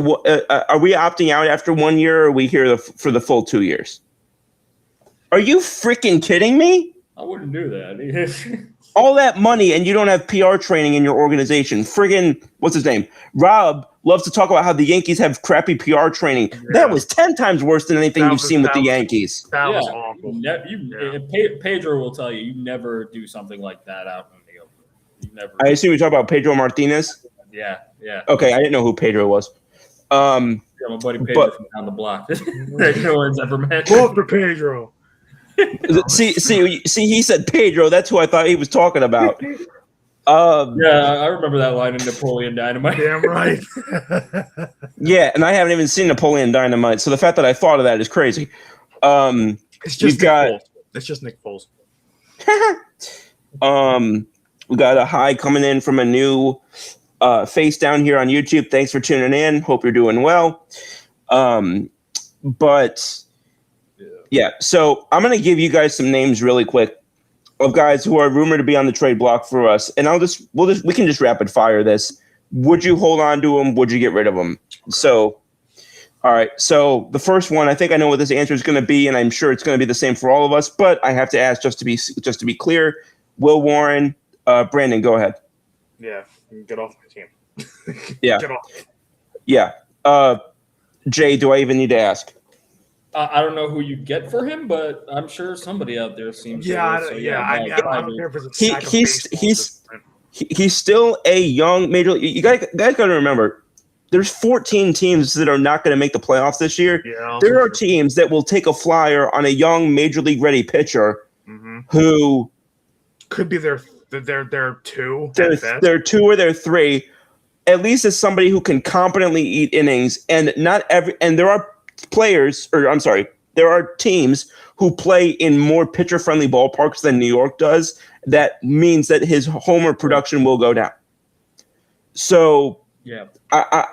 we opting out after 1 year, or are we here for the full 2 years?" Are you freaking kidding me? I wouldn't do that. All that money and you don't have PR training in your organization. Friggin', what's his name? Rob loves to talk about how the Yankees have crappy PR training. Yeah. That was 10 times worse than anything you've seen with the Yankees. That was awful. Pedro will tell you never do something like that out in the open. You never. I assume you're talking about Pedro Martinez? Yeah. Okay, I didn't know who Pedro was. Yeah, my buddy Pedro from down the block. No one's ever met. Go for Pedro. See, he said Pedro. That's who I thought he was talking about. Yeah, I remember that line in Napoleon Dynamite. Damn right. Yeah, and I haven't even seen Napoleon Dynamite, so the fact that I thought of that is crazy. It's just It's just Nick Foles. We got a hi coming in from a new face down here on YouTube. Thanks for tuning in. Hope you're doing well. Yeah, so I'm going to give you guys some names really quick of guys who are rumored to be on the trade block for us, and we can just rapid fire this. Would you hold on to them? Would you get rid of them? So, all right. So the first one, I think I know what this answer is going to be, and I'm sure it's going to be the same for all of us. But I have to ask just to be clear. Will Warren, Brandon, go ahead. Yeah, get off my team. Yeah, get off. Yeah. Jay, do I even need to ask? I don't know who you get for him, but I'm sure somebody out there seems. I don't care if it's a sack of baseball. He's still a young major. You guys got to remember, there's 14 teams that are not going to make the playoffs this year. Yeah, there are teams that will take a flyer on a young major league ready pitcher who could be their two. They're two or they're three. At least as somebody who can competently eat innings, and there are there are teams who play in more pitcher-friendly ballparks than New York does. That means that his homer production will go down. So, yeah, I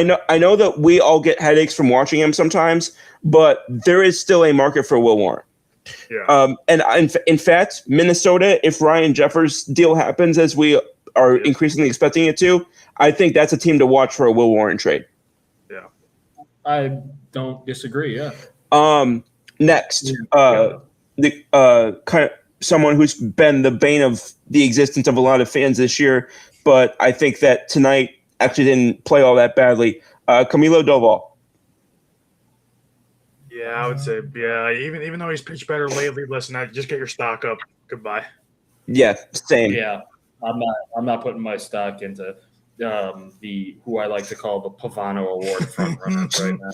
know that we all get headaches from watching him sometimes, but there is still a market for Will Warren. Yeah. And in fact, Minnesota, if Ryan Jeffers' deal happens as we are increasingly expecting it to, I think that's a team to watch for a Will Warren trade. Yeah. I don't disagree. Yeah. Next, the kind of someone who's been the bane of the existence of a lot of fans this year, but I think that tonight actually didn't play all that badly. Camilo Doval. Yeah, I would say, even though he's pitched better lately, listen, just get your stock up. Goodbye. Yeah, same. Yeah, I'm not putting my stock into who I like to call the Pavano Award front runners right now.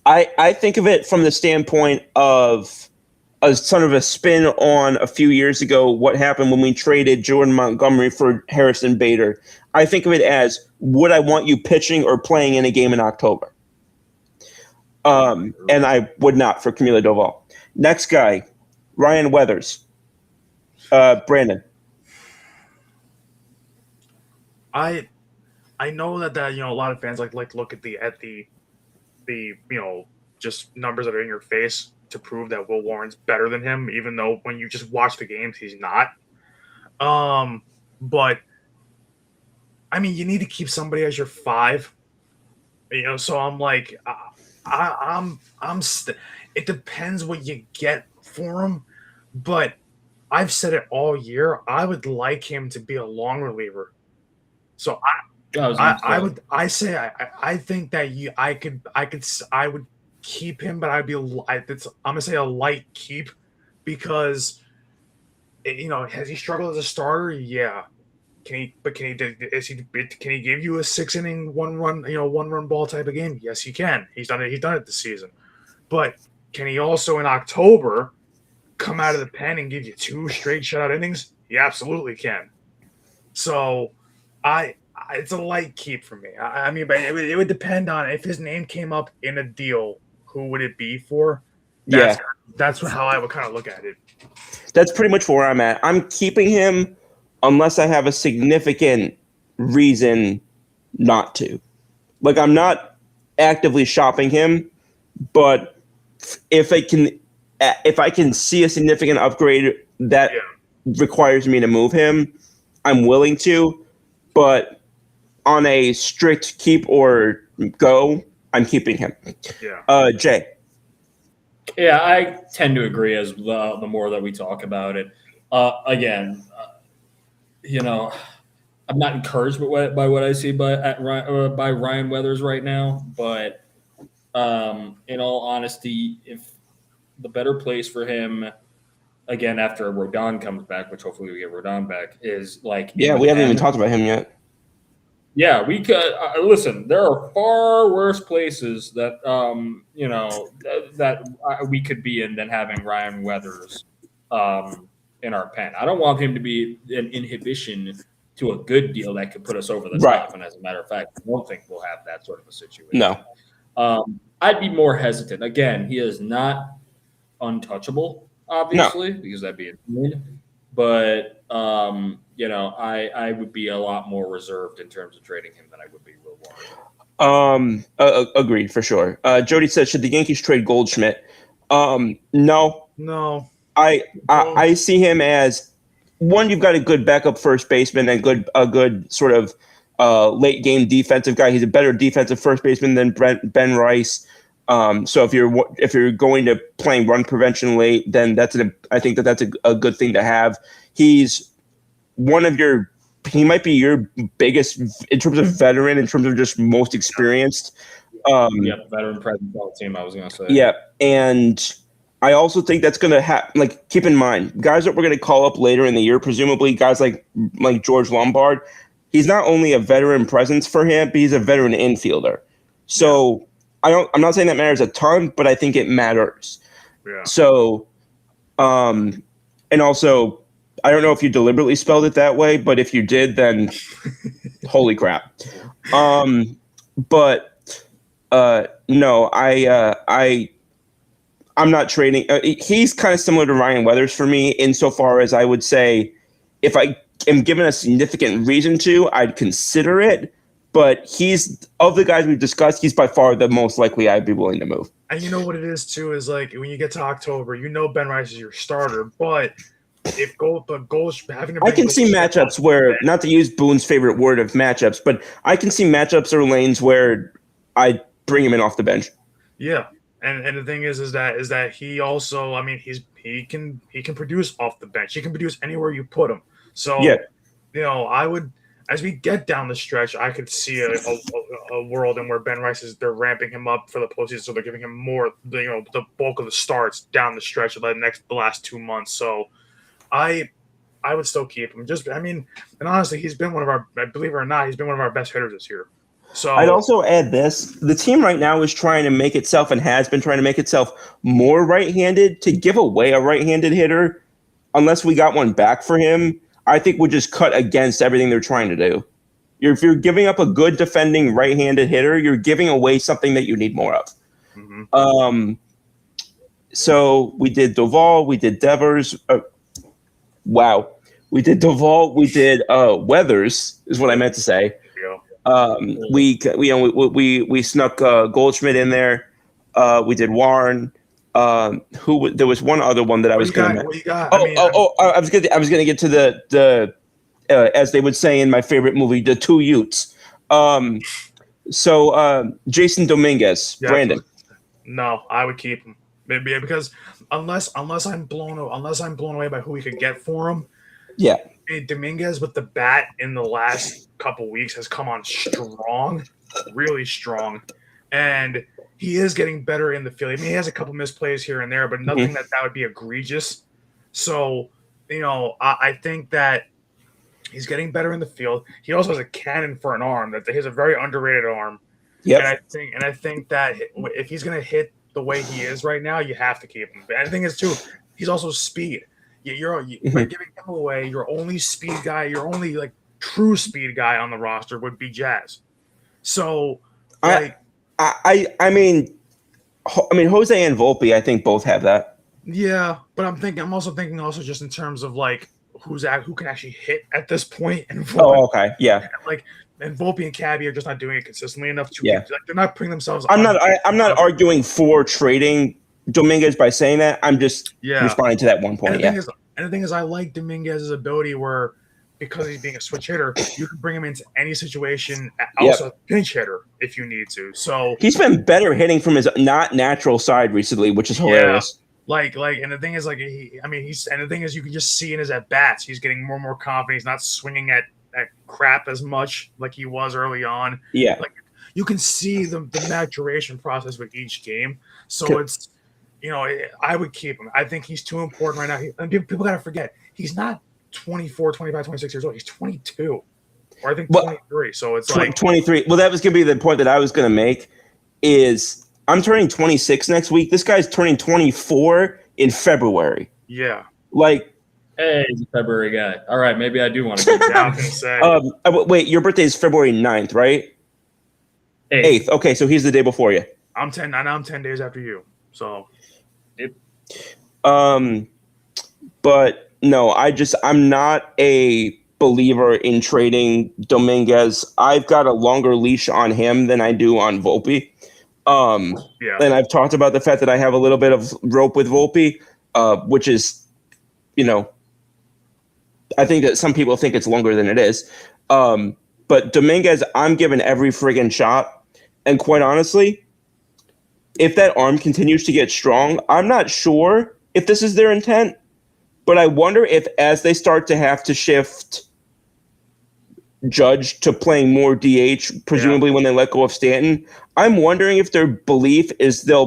I think of it from the standpoint of a sort of a spin on a few years ago what happened when we traded Jordan Montgomery for Harrison Bader. I think of it as, would I want you pitching or playing in a game in October? And I would not for Camilo Doval. Next guy, Ryan Weathers. Brandon. I know that a lot of fans like to look at the just numbers that are in your face to prove that Will Warren's better than him, even though when you just watch the games, he's not. But I mean, you need to keep somebody as your 5. So I'm like, It depends what you get for him, but I've said it all year. I would like him to be a long reliever. So I think that I would keep him, but I'm gonna say a light keep because has he struggled as a starter? Yeah. Can he give you a 6 inning 1 run ball type of game? Yes, he can. He's done it this season. But can he also in October come out of the pen and give you 2 straight shutout innings? He absolutely can. So it's a light keep for me. I mean, but it would depend on if his name came up in a deal, who would it be for? That's how I would kind of look at it. That's pretty much where I'm at. I'm keeping him unless I have a significant reason not to. Like, I'm not actively shopping him, but if I can see a significant upgrade that requires me to move him, I'm willing to. But on a strict keep or go, I'm keeping him. Yeah. Jay. Yeah, I tend to agree as the more that we talk about it. Again, I'm not encouraged by what I see by Ryan Weathers right now. But in all honesty, if the better place for him, again, after Rodon comes back, which hopefully we get Rodon back, is like we haven't even talked about him yet. Yeah, we could listen. There are far worse places that that we could be in than having Ryan Weathers in our pen. I don't want him to be an inhibition to a good deal that could put us over the top. And as a matter of fact, I don't think we'll have that sort of a situation. No, I'd be more hesitant. Again, he is not untouchable, obviously, because that'd be insane. But I would be a lot more reserved in terms of trading him than I would be Will Warren. Agreed for sure. Jody says, should the Yankees trade Goldschmidt? No. I see him as one. You've got a good backup first baseman and a good sort of late game defensive guy. He's a better defensive first baseman than Ben Rice. So if you're going to playing run prevention late, then I think that's a good thing to have. He's he might be your biggest in terms of veteran, in terms of just most experienced. Veteran presence on the team, I was going to say. Yeah, and I also think that's going to happen. Like, keep in mind, guys that we're going to call up later in the year, presumably guys like George Lombard. He's not only a veteran presence for him, but he's a veteran infielder. So I'm not saying that matters a ton, but I think it matters. Yeah. So, and also, I don't know if you deliberately spelled it that way, but if you did, then holy crap. But no, I'm not trading. He's kind of similar to Ryan Weathers for me insofar as I would say if I am given a significant reason to, I'd consider it. But he's, of the guys we've discussed, he's by far the most likely I'd be willing to move. And you know what it is, too, is like when you get to October, Ben Rice is your starter. But if having to, I can see matchups where, not to use Boone's favorite word of matchups, but I can see matchups or lanes where I bring him in off the bench. Yeah. And the thing is that he also, I mean, he can produce off the bench. He can produce anywhere you put him. So, I would, as we get down the stretch, I could see a world in where Ben Rice they're ramping him up for the postseason, so they're giving him more, the bulk of the starts down the stretch of the last 2 months. So, I would still keep him. And honestly, he's been believe it or not, he's been one of our best hitters this year. So I'd also add this. The team right now is trying to make itself and has been trying to make itself more right-handed. To give away a right-handed hitter, unless we got one back for him, I think would just cut against everything they're trying to do. If you're giving up a good defending right-handed hitter, you're giving away something that you need more of. Mm-hmm. So we did Duvall, we did Devers. Wow. We did Duvall, we did Weathers, is what I meant to say. We snuck Goldschmidt in there. We did Warren. There was one other one that I was going to. What you got? I was going to get to the as they would say in my favorite movie, the two Utes. So Jason Dominguez, Brandon. No, I would keep him. Maybe because unless I'm blown away by who we could get for him. Yeah. Dominguez with the bat in the last couple weeks has come on strong, really strong, and he is getting better in the field. I mean, he has a couple misplays here and there, but nothing that would be egregious. So, I think that he's getting better in the field. He also has a cannon for an arm. That he has a very underrated arm. Yep. And I think that if he's going to hit the way he is right now, you have to keep him. And the thing is, too, he's also speed. You're by giving him away, your only speed guy, your only like true speed guy on the roster would be Jazz. So, I mean, Jose and Volpe, I think both have that. Yeah, but I'm also thinking just in terms of like who can actually hit at this point. And okay, yeah. And Volpe and Cabby are just not doing it consistently enough to they're not putting themselves. I'm not arguing for trading Dominguez by saying that. I'm just responding to that one point. And the thing is, I like Dominguez's ability where because he's being a switch hitter, you can bring him into any situation, also pinch hitter if you need to. So he's been better hitting from his not natural side recently, which is hilarious. And the thing is, the thing is, you can just see in his at bats, he's getting more and more confident. He's not swinging at crap as much like he was early on. Yeah, like you can see the maturation process with each game. So it's, I would keep him. I think he's too important right now. And people got to forget he's not 24, 25, 26 years old. He's 22, or I think 23. So it's like 23. Well, that was going to be the point that I was going to make. Is I'm turning 26 next week. This guy's turning 24 in February. Yeah. Hey, he's a February guy. All right, maybe I do want to get down and say. Wait, your birthday is February 9th, right? 8th. Okay, so he's the day before you. I'm 10 days after you. So. But no, I'm not a believer in trading Dominguez. I've got a longer leash on him than I do on Volpe. And I've talked about the fact that I have a little bit of rope with Volpe, which is, I think that some people think it's longer than it is. But Dominguez, I'm giving every friggin' shot. And quite honestly, if that arm continues to get strong, I'm not sure if this is their intent, but I wonder if as they start to have to shift Judge to playing more DH, presumably when they let go of Stanton, I'm wondering if their belief is they'll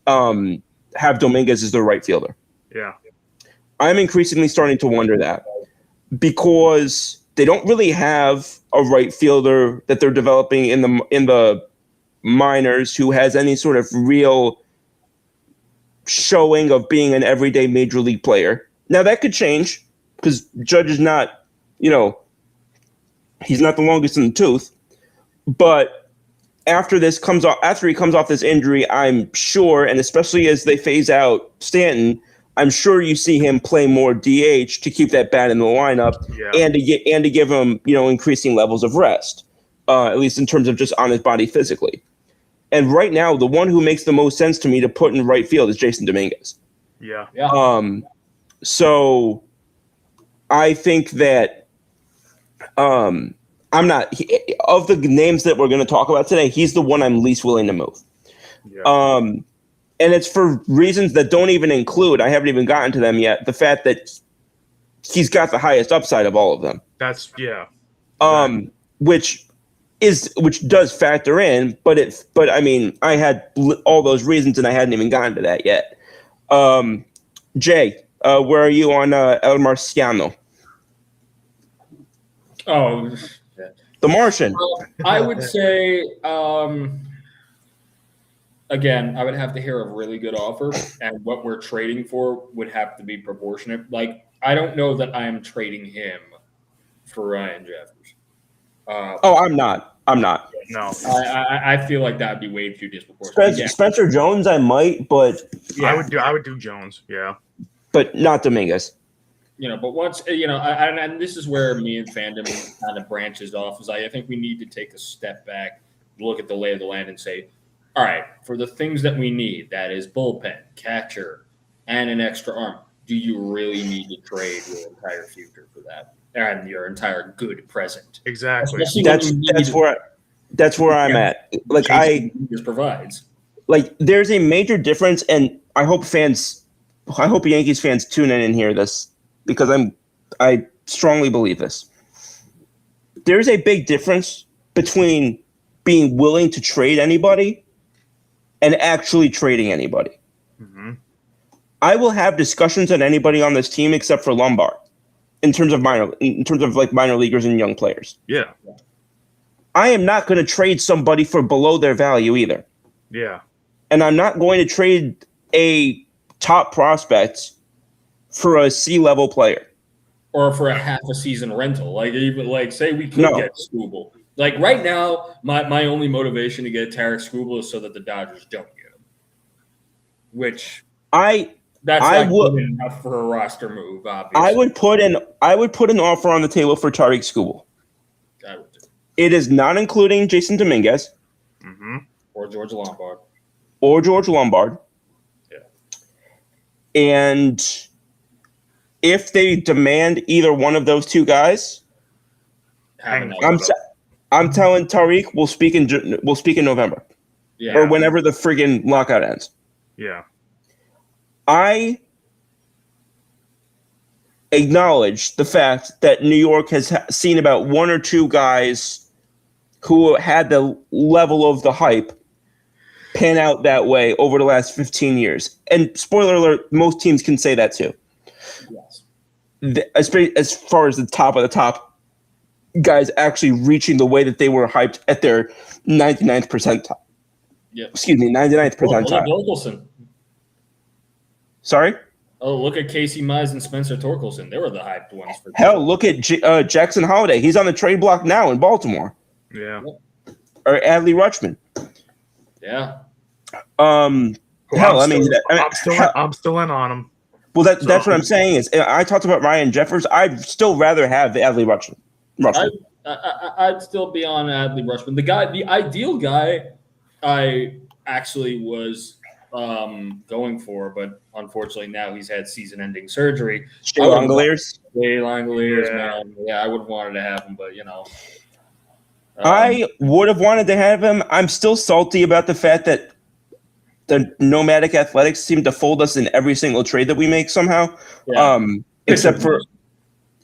have Dominguez as their right fielder. Yeah. I'm increasingly starting to wonder that because they don't really have a right fielder that they're developing in the minors who has any sort of real showing of being an everyday major league player. Now that could change because Judge is not, he's not the longest in the tooth, but after he comes off this injury, I'm sure, and especially as they phase out Stanton, I'm sure you see him play more DH to keep that bat in the lineup and to give him, increasing levels of rest, at least in terms of just on his body physically. And right now, the one who makes the most sense to me to put in right field is Jason Dominguez. Yeah. So I think that I'm not of the names that we're going to talk about today. He's the one I'm least willing to move. Yeah. And it's for reasons that don't even include, I haven't even gotten to them yet, the fact that he's got the highest upside of all of them. Which does factor in, but I mean, I had all those reasons and I hadn't even gotten to that yet. Jay, where are you on El Marciano? Oh, The Martian. I would say, again, I would have to hear a really good offer, and what we're trading for would have to be proportionate. Like, I don't know that I am trading him for Ryan Jeffers. I'm not. No. I feel like that would be way too disproportionate. Spencer Jones, I might, but I would do Jones. Yeah, but not Dominguez. But once and this is where me and fandom kind of branches off. Is I think we need to take a step back, look at the lay of the land, and say, all right, for the things that we need, that is bullpen, catcher, and an extra arm. Do you really need to trade your entire future for that and your entire good present? Exactly. That's where I'm at. Like Jason provides. like there's a major difference, and I hope Yankees fans tune in and hear this because I strongly believe this. There's a big difference between being willing to trade anybody and actually trading anybody. Mm-hmm. I will have discussions on anybody on this team except for Lombard in terms of minor leaguers and young players. Yeah. I am not going to trade somebody for below their value either. Yeah. And I'm not going to trade a top prospect for a C-level player. Or for a half a season rental. Like even like say we could No. get Skubal. Like right now, my only motivation to get Tarek Skubal is so that the Dodgers don't get him. Which that's I not would- good enough for a roster move, obviously. I would put an offer on the table for Tariq Skubal. I would do. It is not including Jason Dominguez Mm-hmm. Or George Lombard. or George Lombard. Yeah. And if they demand either one of those two guys, Have another I'm vote. I'm telling Tariq we'll speak in November Yeah. or whenever the friggin' lockout ends. Yeah. I acknowledge the fact that New York has seen about one or two guys who had the level of the hype pan out that way over the last 15 years. And spoiler alert, most teams can say that too. Yes. As far as the top guys actually reaching the way that they were hyped at their 99th percentile. Yeah. Excuse me, 99th Look at percentile. Torkelson. Sorry? Oh, look at Casey Mize and Spencer Torkelson. They were the hyped ones for Hell, look at Jackson Holiday. He's on the trade block now in Baltimore. Yeah. Or Adley Rutschman. Yeah. Hell, I'm still in on him. Well, that's what I'm saying is I talked about Ryan Jeffers. I'd still rather have the Adley Rutschman. I'd still be on Adley Rutschman. The ideal guy I actually was going for, but unfortunately now he's had season-ending surgery. Shea Langoliers. Shea Langoliers, Yeah. man. Yeah, I would have wanted to have him, but you know. I would have wanted to have him. I'm still salty about the fact that the Nomadic Athletics seem to fold us in every single trade that we make somehow. Yeah.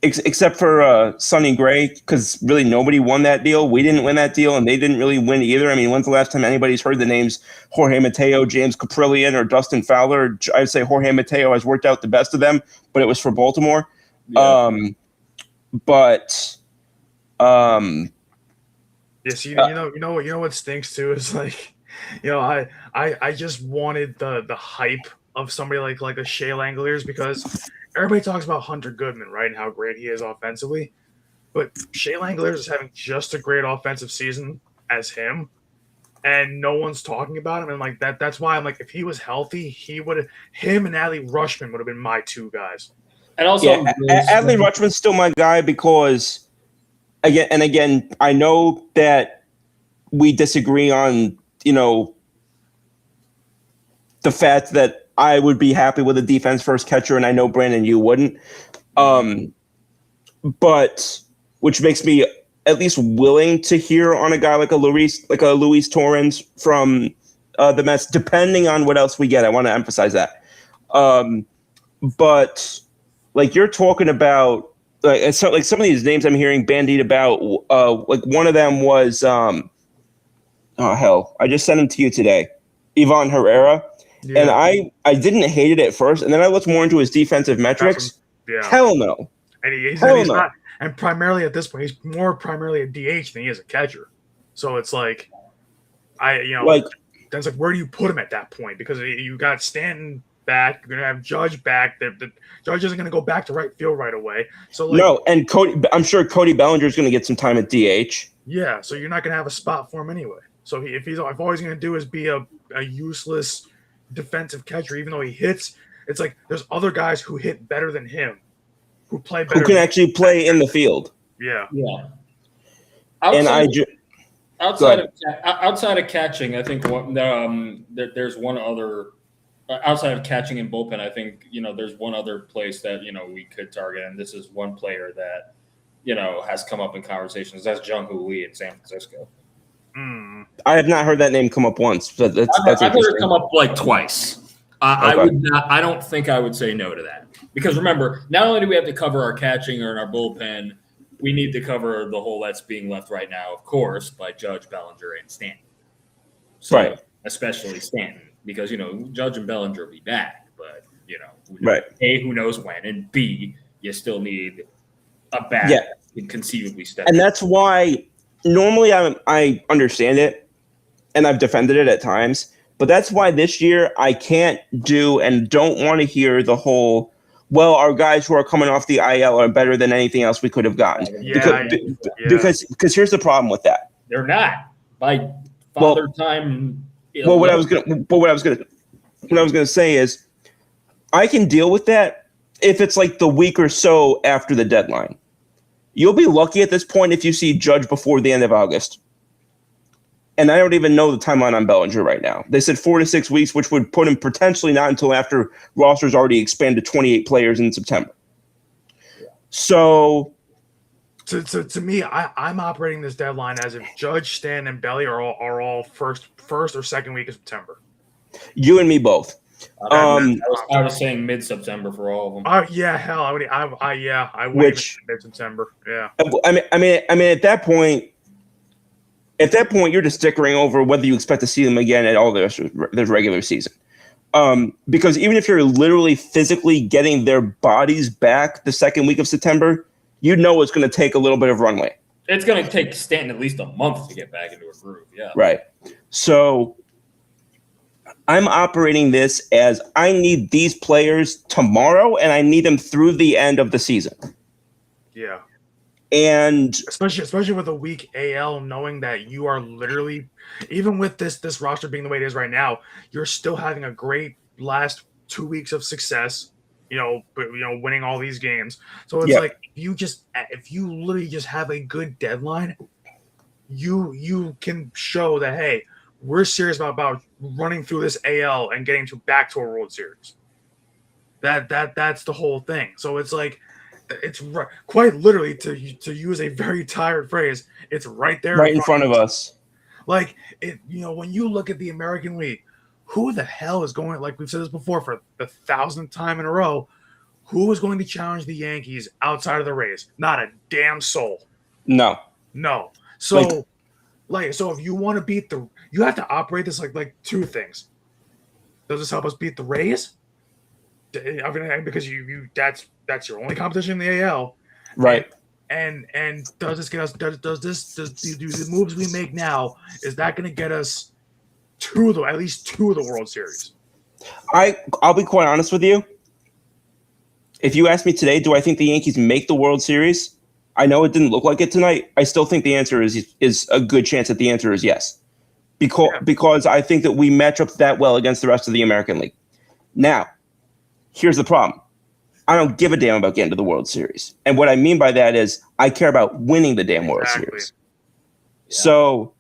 Except for Sonny Gray, because really nobody won that deal. We didn't win that deal, and they didn't really win either. I mean, when's the last time anybody's heard the names Jorge Mateo, James Caprillion, or Dustin Fowler? I'd say Jorge Mateo has worked out the best of them, but it was for Baltimore. Yeah. Yes, you know what stinks too is like, I just wanted the hype of somebody like a Shea Langoliers because everybody talks about Hunter Goodman, right, and how great he is offensively, but Shea Langoliers is having just a great offensive season as him, and no one's talking about him, and like that's why I'm like, if he was healthy, him and Adley Rutschman would have been my two guys. And also, Adley Rutschman's still my guy because again, I know that we disagree on, the fact that I would be happy with a defense first catcher, and I know Brandon, you wouldn't. But which makes me at least willing to hear on a guy like a Luis Torrens from the Mets, depending on what else we get. I want to emphasize that. But like you're talking about, like some of these names I'm hearing bandied about, like one of them was, oh hell, I just sent him to you today, Ivan Herrera. Yeah. And I didn't hate it at first, and then I looked more into his defensive metrics. Yeah. Hell no. And he's Hell no. not, and primarily at this point, he's more primarily a DH than he is a catcher. So it's like, then it's like, where do you put him at that point? Because you got Stanton back, you're gonna have Judge back. The Judge isn't gonna go back to right field right away. So like, No, and I'm sure Cody Bellinger is going to get some time at DH. yeah. So you're not gonna have a spot for him anyway. So if all he's gonna do is be a useless defensive catcher, even though he hits, it's like there's other guys who hit better than him, who play better. Who can actually play in the field. Yeah. yeah. And Outside of catching, I think there's one other outside of catching and bullpen. I think there's one other place that we could target, and this is one player that has come up in conversations. That's Jung Hoo Lee in San Francisco. I have not heard that name come up once. But that's I've heard it interesting. come up like twice. I Okay. would not. I don't think I would say no to that because remember, not only do we have to cover our catching or in our bullpen, we need to cover the hole that's being left right now, of course, by Judge, Bellinger, and Stanton. So, Right. especially Stanton, because Judge and Bellinger will be back, but Right. A, who knows when, and B, you still need a bat Yeah. that can conceivably step. And in. that's why normally I understand it, and I've defended it at times. But that's why this year I can't do and don't want to hear the whole, well, our guys who are coming off the IL are better than anything else we could have gotten. Yeah, Because here's the problem with that. They're not by father time. Well, what I was gonna say is, I can deal with that if it's like the week or so after the deadline. You'll be lucky at this point if you see Judge before the end of August. And I don't even know the timeline on Bellinger right now. They said 4 to 6 weeks, which would put him potentially not until after roster's already expanded to 28 players in September. So, to me, I'm operating this deadline as if Judge, Stan, and Belly are all first or second week of September. you and me both. I was saying mid-September for all of them. Yeah, hell, I would Which- mid-September. Yeah. I mean, at that point, you're just stickering over whether you expect to see them again at all the regular season. Because even if you're literally physically getting their bodies back the second week of September, you know it's going to take a little bit of runway. It's going to take Stanton at least a month to get back into a groove. Yeah. Right. So I'm operating this as I need these players tomorrow, and I need them through the end of the season. Yeah. And Especially with a weak AL, knowing that you are literally, even with this roster being the way it is right now, you're still having a great last 2 weeks of success. Winning all these games. So it's like if you literally just have a good deadline, you can show that, hey, we're serious about running through this AL and getting back to a World Series. That's the whole thing. So it's like, it's quite literally, to use a very tired phrase, it's right there, right in front of us. Like when you look at the American League, who the hell is going? Like we've said this before for the 1,000th time in a row, who is going to challenge the Yankees outside of the Rays? Not a damn soul. No. So, so if you want to beat you have to operate this like two things. Does this help us beat the Rays? I mean, because that's your only competition in the AL, Right. And does this get us? Do the moves we make now, is that going to get us at least two of the World Series? I'll be quite honest with you. If you ask me today, do I think the Yankees make the World Series? I know it didn't look like it tonight. I still think the answer is a good chance that the answer is yes. Because I think that we match up that well against the rest of the American League. Now, here's the problem. I don't give a damn about getting to the World Series. And what I mean by that is I care about winning the damn World Series. Yeah. So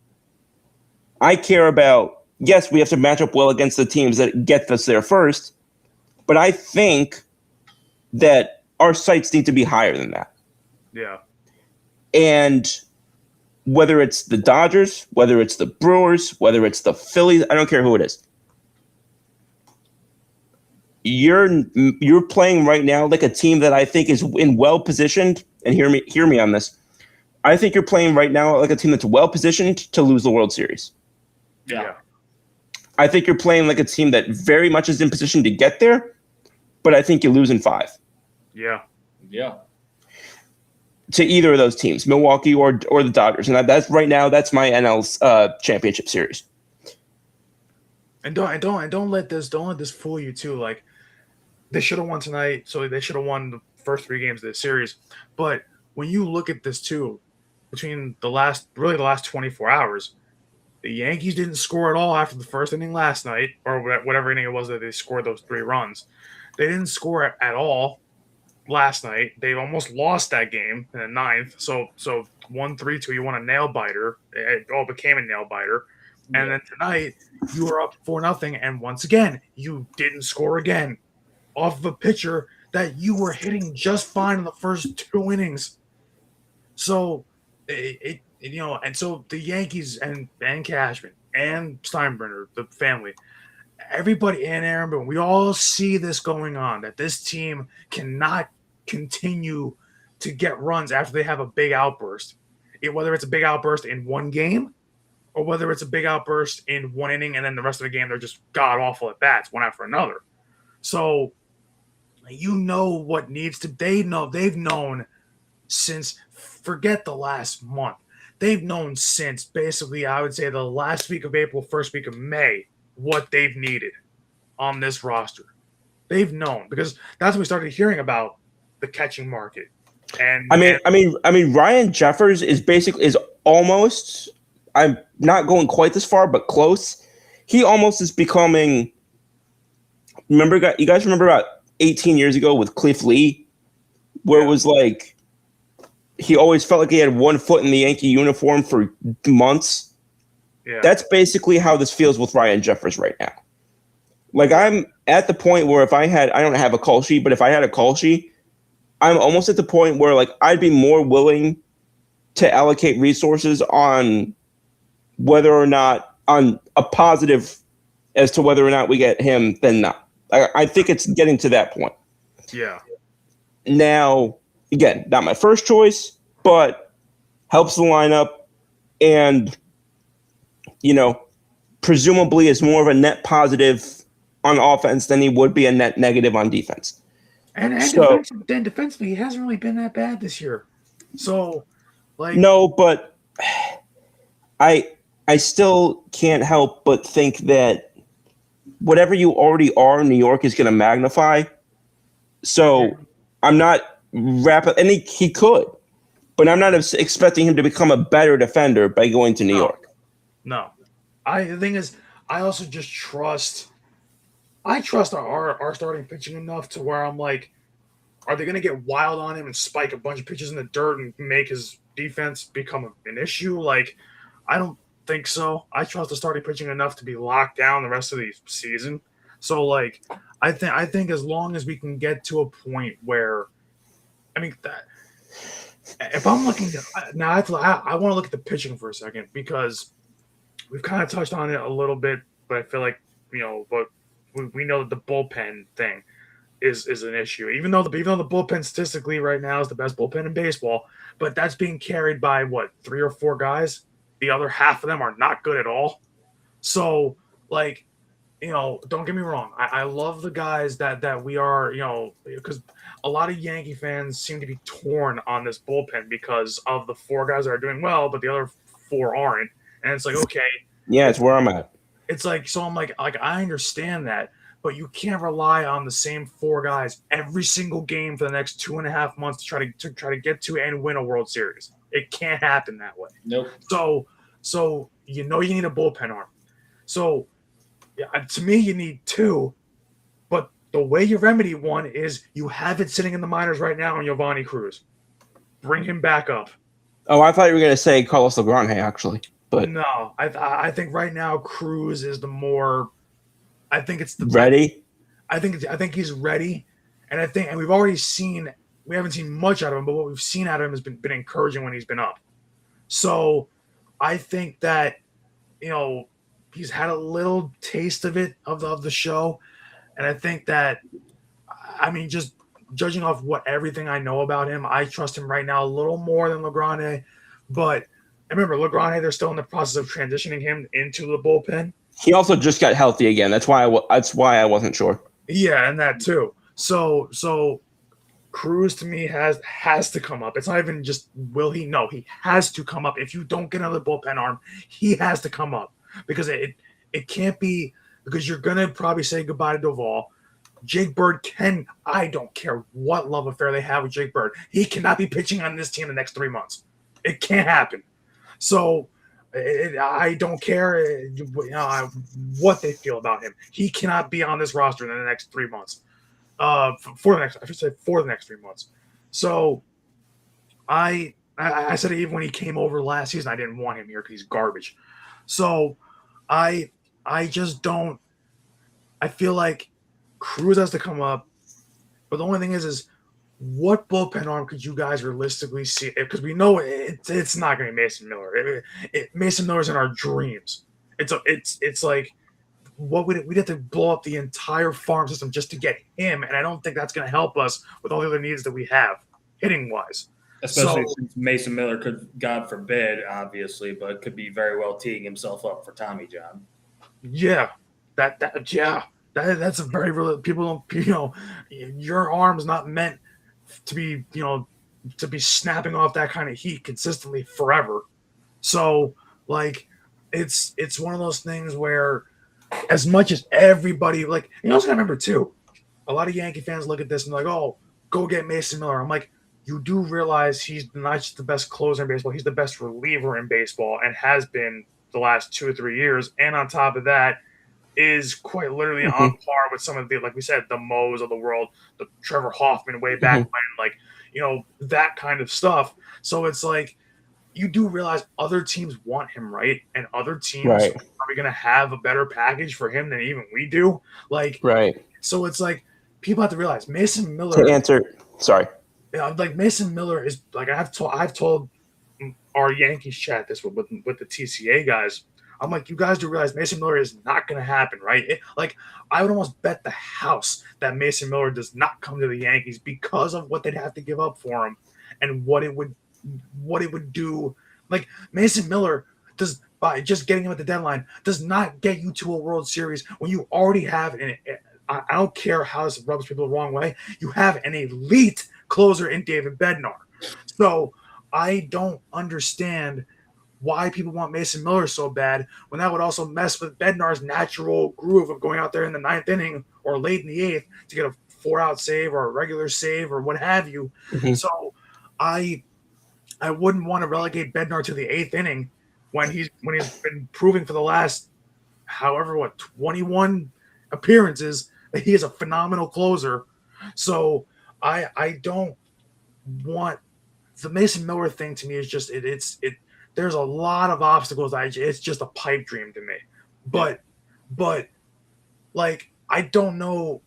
I care about, yes, we have to match up well against the teams that get us there first, but I think that our sights need to be higher than that. Yeah. And whether it's the Dodgers, whether it's the Brewers, whether it's the Phillies, I don't care who it is. You're playing right now like a team that I think is in well positioned, and hear me on this. I think you're playing right now like a team that's well positioned to lose the World Series. Yeah. I think you're playing like a team that very much is in position to get there, but I think you lose in 5. Yeah. Yeah. To either of those teams, Milwaukee or the Dodgers, and that's right now. That's my NL's championship series. And don't let this fool you too. Like, they should have won tonight, so they should have won the first 3 games of the series. But when you look at this too, between the last 24 hours, the Yankees didn't score at all after the first inning last night, or whatever inning it was that they scored those 3 runs. They didn't score at all last night. They almost lost that game in the 9th. So 1-3-2, you won a nail biter. It all became a nail biter. And then tonight you were up 4-0, and once again you didn't score again off of a pitcher that you were hitting just fine in the first 2 innings. So and so the Yankees and Cashman and Steinbrenner, the family, everybody and Aaron Boone, we all see this going on, that this team cannot continue to get runs after they have a big outburst. Whether it's a big outburst in one game or whether it's a big outburst in one inning and then the rest of the game they're just god awful at bats one after another. So what needs to they've known since, forget the last month. They've known since basically, I would say, the last week of April, first week of May, what they've needed on this roster. They've known, because that's when we started hearing about the catching market. And I mean, Ryan Jeffers is almost. I'm not going quite this far, but close. He almost is becoming. You guys remember about 18 years ago with Cliff Lee, where it was like he always felt like he had one foot in the Yankee uniform for months. Yeah. That's basically how this feels with Ryan Jeffers right now. Like, I'm at the point where I don't have a call sheet, but if I had a call sheet, I'm almost at the point where, like, I'd be more willing to allocate resources on whether or not, on a positive as to whether or not we get him than not. I think it's getting to that point. Yeah. Now, again, not my first choice, but helps the lineup and, presumably is more of a net positive on offense than he would be a net negative on defense. And defensively, he hasn't really been that bad this year. So, no, but I still can't help but think that whatever you already are, New York is going to magnify. So I'm not and he could, but I'm not expecting him to become a better defender by going to New York. No, the thing is, I also just trust our starting pitching enough to where I'm like, are they going to get wild on him and spike a bunch of pitches in the dirt and make his defense become an issue? Like, I don't think so. I trust the starting pitching enough to be locked down the rest of the season. So, like, I think as long as we can get to a point where, if I'm looking at, now, I want to look at the pitching for a second, because we've kind of touched on it a little bit, but I feel like, but we know that the bullpen thing is an issue. Even though the bullpen statistically right now is the best bullpen in baseball, but that's being carried by 3 or 4 guys. The other half of them are not good at all. So, like, don't get me wrong. I love the guys that we are, because a lot of Yankee fans seem to be torn on this bullpen because of the 4 guys that are doing well, but the other 4 aren't. And it's like, okay. Yeah, it's where I'm at. It's like, so I'm like I understand that, but you can't rely on the same 4 guys every single game for the next 2.5 months to try to get to and win a World Series. It can't happen that way. Nope. So you need a bullpen arm. So to me, you need 2, but the way you remedy one is you have it sitting in the minors right now on Giovanni Cruz. Bring him back up. Oh, I thought you were going to say Carlos Legrand, actually. But no, I think right now Cruz is the more. I think it's the ready. I think he's ready, and we've already seen. We haven't seen much out of him, but what we've seen out of him has been encouraging when he's been up. So, I think that he's had a little taste of it of the show, and I think that just judging off everything I know about him, I trust him right now a little more than Legrand. But I remember Legrand, they're still in the process of transitioning him into the bullpen. He also just got healthy again. That's why I wasn't sure. Yeah, and that too. So Cruz to me has to come up. It's not even just will he? No, he has to come up. If you don't get another bullpen arm, he has to come up, because it can't be, because you're gonna probably say goodbye to Duvall. Jake Bird I don't care what love affair they have with Jake Bird. He cannot be pitching on this team the next 3 months. It can't happen. So I don't care what they feel about him. He cannot be on this roster in the next 3 months. For the next 3 months. So I said even when he came over last season, I didn't want him here because he's garbage. So I just don't. I feel like Cruz has to come up, but the only thing is what bullpen arm could you guys realistically see? Because we know it's not going to be Mason Miller. Mason Miller's in our dreams. It's like we'd have to blow up the entire farm system just to get him, and I don't think that's going to help us with all the other needs that we have hitting wise. Especially since Mason Miller could, God forbid, obviously, but could be very well teeing himself up for Tommy John. Yeah, that's a very real. People don't, your arm's not meant to be, to be snapping off that kind of heat consistently forever. So, like, it's one of those things where, as much as everybody, like, you also gotta remember too, a lot of Yankee fans look at this and like, oh, go get Mason Miller. I'm like, you do realize he's not just the best closer in baseball, he's the best reliever in baseball and has been the last 2 or 3 years. And on top of that, is quite literally on par with some of the, like we said, the Moes of the world, the Trevor Hoffman way back when, like, that kind of stuff. So it's like, you do realize other teams want him, right? And other teams are probably going to have a better package for him than even we do. Like, so it's like, people have to realize Mason Miller. To answer, sorry. Like Mason Miller is like, I've told our Yankees chat this with the TCA guys. I'm like, you guys do realize Mason Miller is not going to happen, right? Like, I would almost bet the house that Mason Miller does not come to the Yankees because of what they'd have to give up for him and what it would do. Like, Mason Miller does, by just getting him at the deadline, does not get you to a World Series when you already have, and I don't care how this rubs people the wrong way, you have an elite closer in David Bednar. So I don't understand why people want Mason Miller so bad when that would also mess with Bednar's natural groove of going out there in the 9th inning or late in the 8th to get a 4-out save or a regular save or what have you. So I wouldn't want to relegate Bednar to the 8th inning when he's been proving for the last 21 appearances that he is a phenomenal closer. So I don't want the Mason Miller thing. To me is just there's a lot of obstacles. It's just a pipe dream to me. But like, I don't know,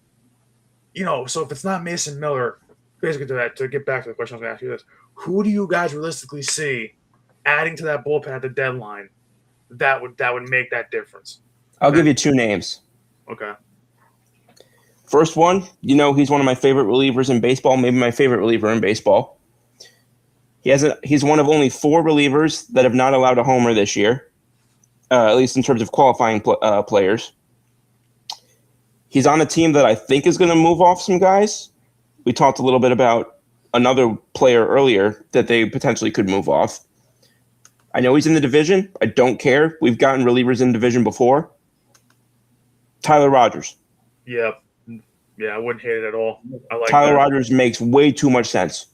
so if it's not Mason Miller, basically to get back to the question I was going to ask you this, who do you guys realistically see adding to that bullpen at the deadline that would make that difference? I'll give you 2 names. Okay. First one, he's one of my favorite relievers in baseball, maybe my favorite reliever in baseball. He's one of only 4 relievers that have not allowed a homer this year, at least in terms of qualifying players. He's on a team that I think is going to move off some guys. We talked a little bit about another player earlier that they potentially could move off. I know he's in the division. I don't care. We've gotten relievers in the division before. Tyler Rogers. Yeah, I wouldn't hate it at all. I like Tyler that. Rogers makes way too much sense.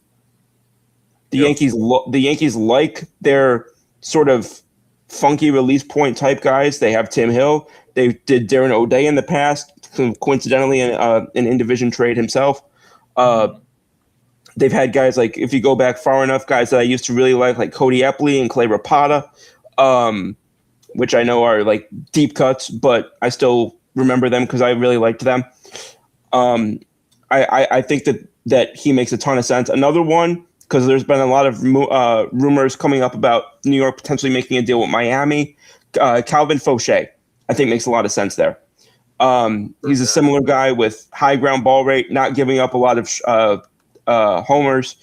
The Yankees like their sort of funky release point type guys. They have Tim Hill. They did Darren O'Day in the past, coincidentally an in-division trade himself. They've had guys like, if you go back far enough, guys that I used to really like Cody Epley and Clay Rapata, which I know are like deep cuts, but I still remember them because I really liked them. I think that he makes a ton of sense. Another one, because there's been a lot of rumors coming up about New York potentially making a deal with Miami. Calvin Fauché, I think, makes a lot of sense there. He's a similar guy with high ground ball rate, not giving up a lot of homers.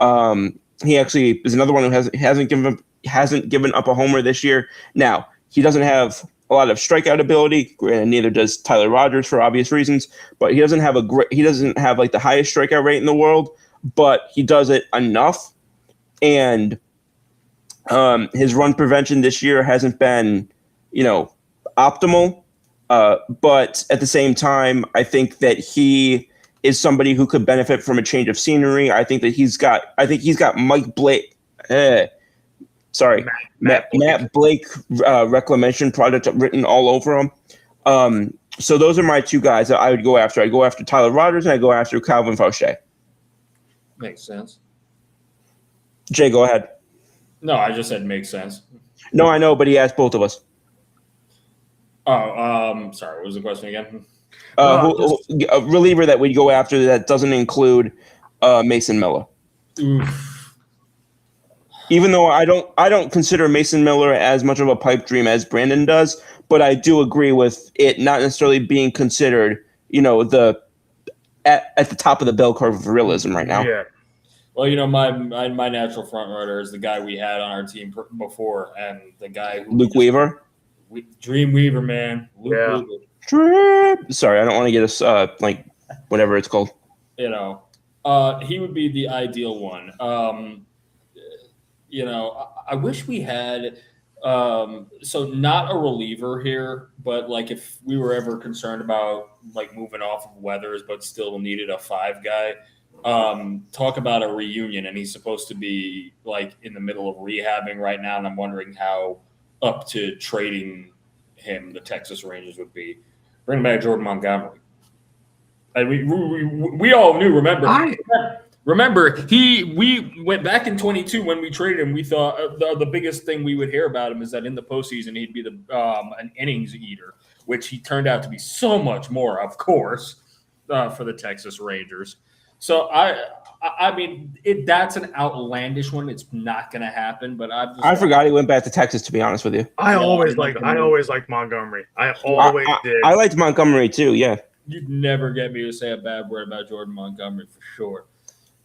He actually is another one who hasn't given up a homer this year. Now, he doesn't have a lot of strikeout ability, and neither does Tyler Rogers for obvious reasons. But he doesn't have like the highest strikeout rate in the world, but he does it enough. And his run prevention this year hasn't been, optimal. But at the same time, I think that he is somebody who could benefit from a change of scenery. I think he's got Mike Blake. Matt Blake reclamation project written all over him. So those are my 2 guys that I would go after. I go after Tyler Rogers and I go after Calvin Fauché. Makes sense. Jay, go ahead. No, I just said makes sense. No, I know, but he asked both of us. Oh, sorry. What was the question again? A reliever that we'd go after that doesn't include Mason Miller. Oof. Even though I don't consider Mason Miller as much of a pipe dream as Brandon does, but I do agree with it not necessarily being considered, at the top of the bell curve of realism right now. Yeah. Well, my natural front runner is the guy we had on our team before, and the guy who Luke Weaver. Dreamweaver, man. Luke Yeah. Weaver. Sorry, I don't want to get us whatever it's called. He would be the ideal one. I wish we had so not a reliever here, but like if we were ever concerned about like moving off of Weathers, but still needed a 5 guy. Talk about a reunion, and he's supposed to be like in the middle of rehabbing right now, and I'm wondering how up to trading him the Texas Rangers would be. Bring back Jordan Montgomery. And we all knew. Remember, we went back in 22 when we traded him. We thought the biggest thing we would hear about him is that in the postseason he'd be an innings eater, which he turned out to be so much more, of course, for the Texas Rangers. So I mean, that's an outlandish one. It's not going to happen. But I forgot he went back to Texas. To be honest with you, I always liked Montgomery. I always did. I liked Montgomery too. Yeah. You'd never get me to say a bad word about Jordan Montgomery for sure.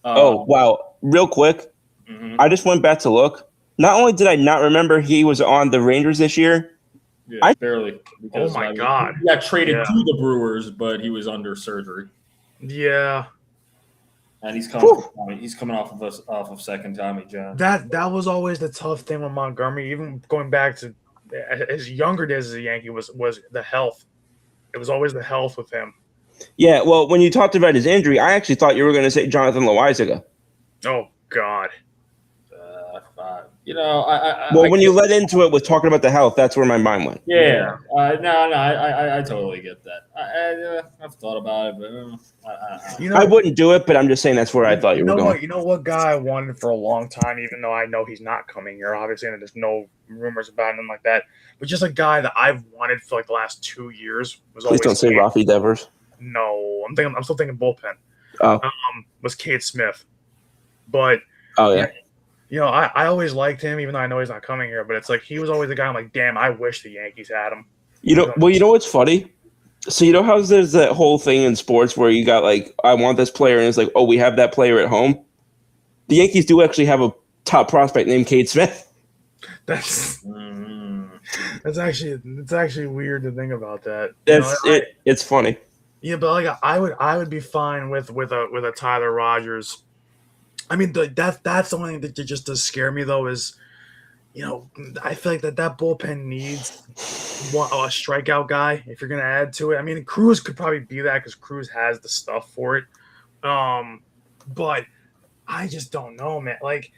Oh wow! Real quick, I just went back to look. Not only did I not remember he was on the Rangers this year, barely. Oh my God! He got traded to the Brewers, but he was under surgery. Yeah. And he's coming off of second Tommy John. That was always the tough thing with Montgomery. Even going back to his younger days as a Yankee was the health. It was always the health with him. Yeah, well, when you talked about his injury, I actually thought you were going to say Jonathan Loaizaga. Oh God. When you led into it with talking about the health, that's where my mind went. Yeah. I totally get that. I've thought about it, but I wouldn't do it, but I'm just saying that's where I thought you were going. You know what guy I wanted for a long time, even though I know he's not coming here, obviously, and there's no rumors about him like that. But just a guy that I've wanted for like the last 2 years was Please don't say Rafi Devers. No, I'm still thinking bullpen. Oh. Was Cade Smith. But oh yeah. I always liked him, even though I know he's not coming here. But it's like he was always the guy I'm like, damn, I wish the Yankees had him. You know what's funny? So how there's that whole thing in sports where you got like, I want this player, and it's like, oh, we have that player at home. The Yankees do actually have a top prospect named Cade Smith. It's actually weird to think about that. It's funny. Yeah, but like I would be fine with a Tyler Rogers. I mean, that's the only thing that just does scare me though is, I feel like that bullpen needs a strikeout guy if you're gonna add to it. I mean, Cruz could probably be that because Cruz has the stuff for it. But I just don't know, man. Like,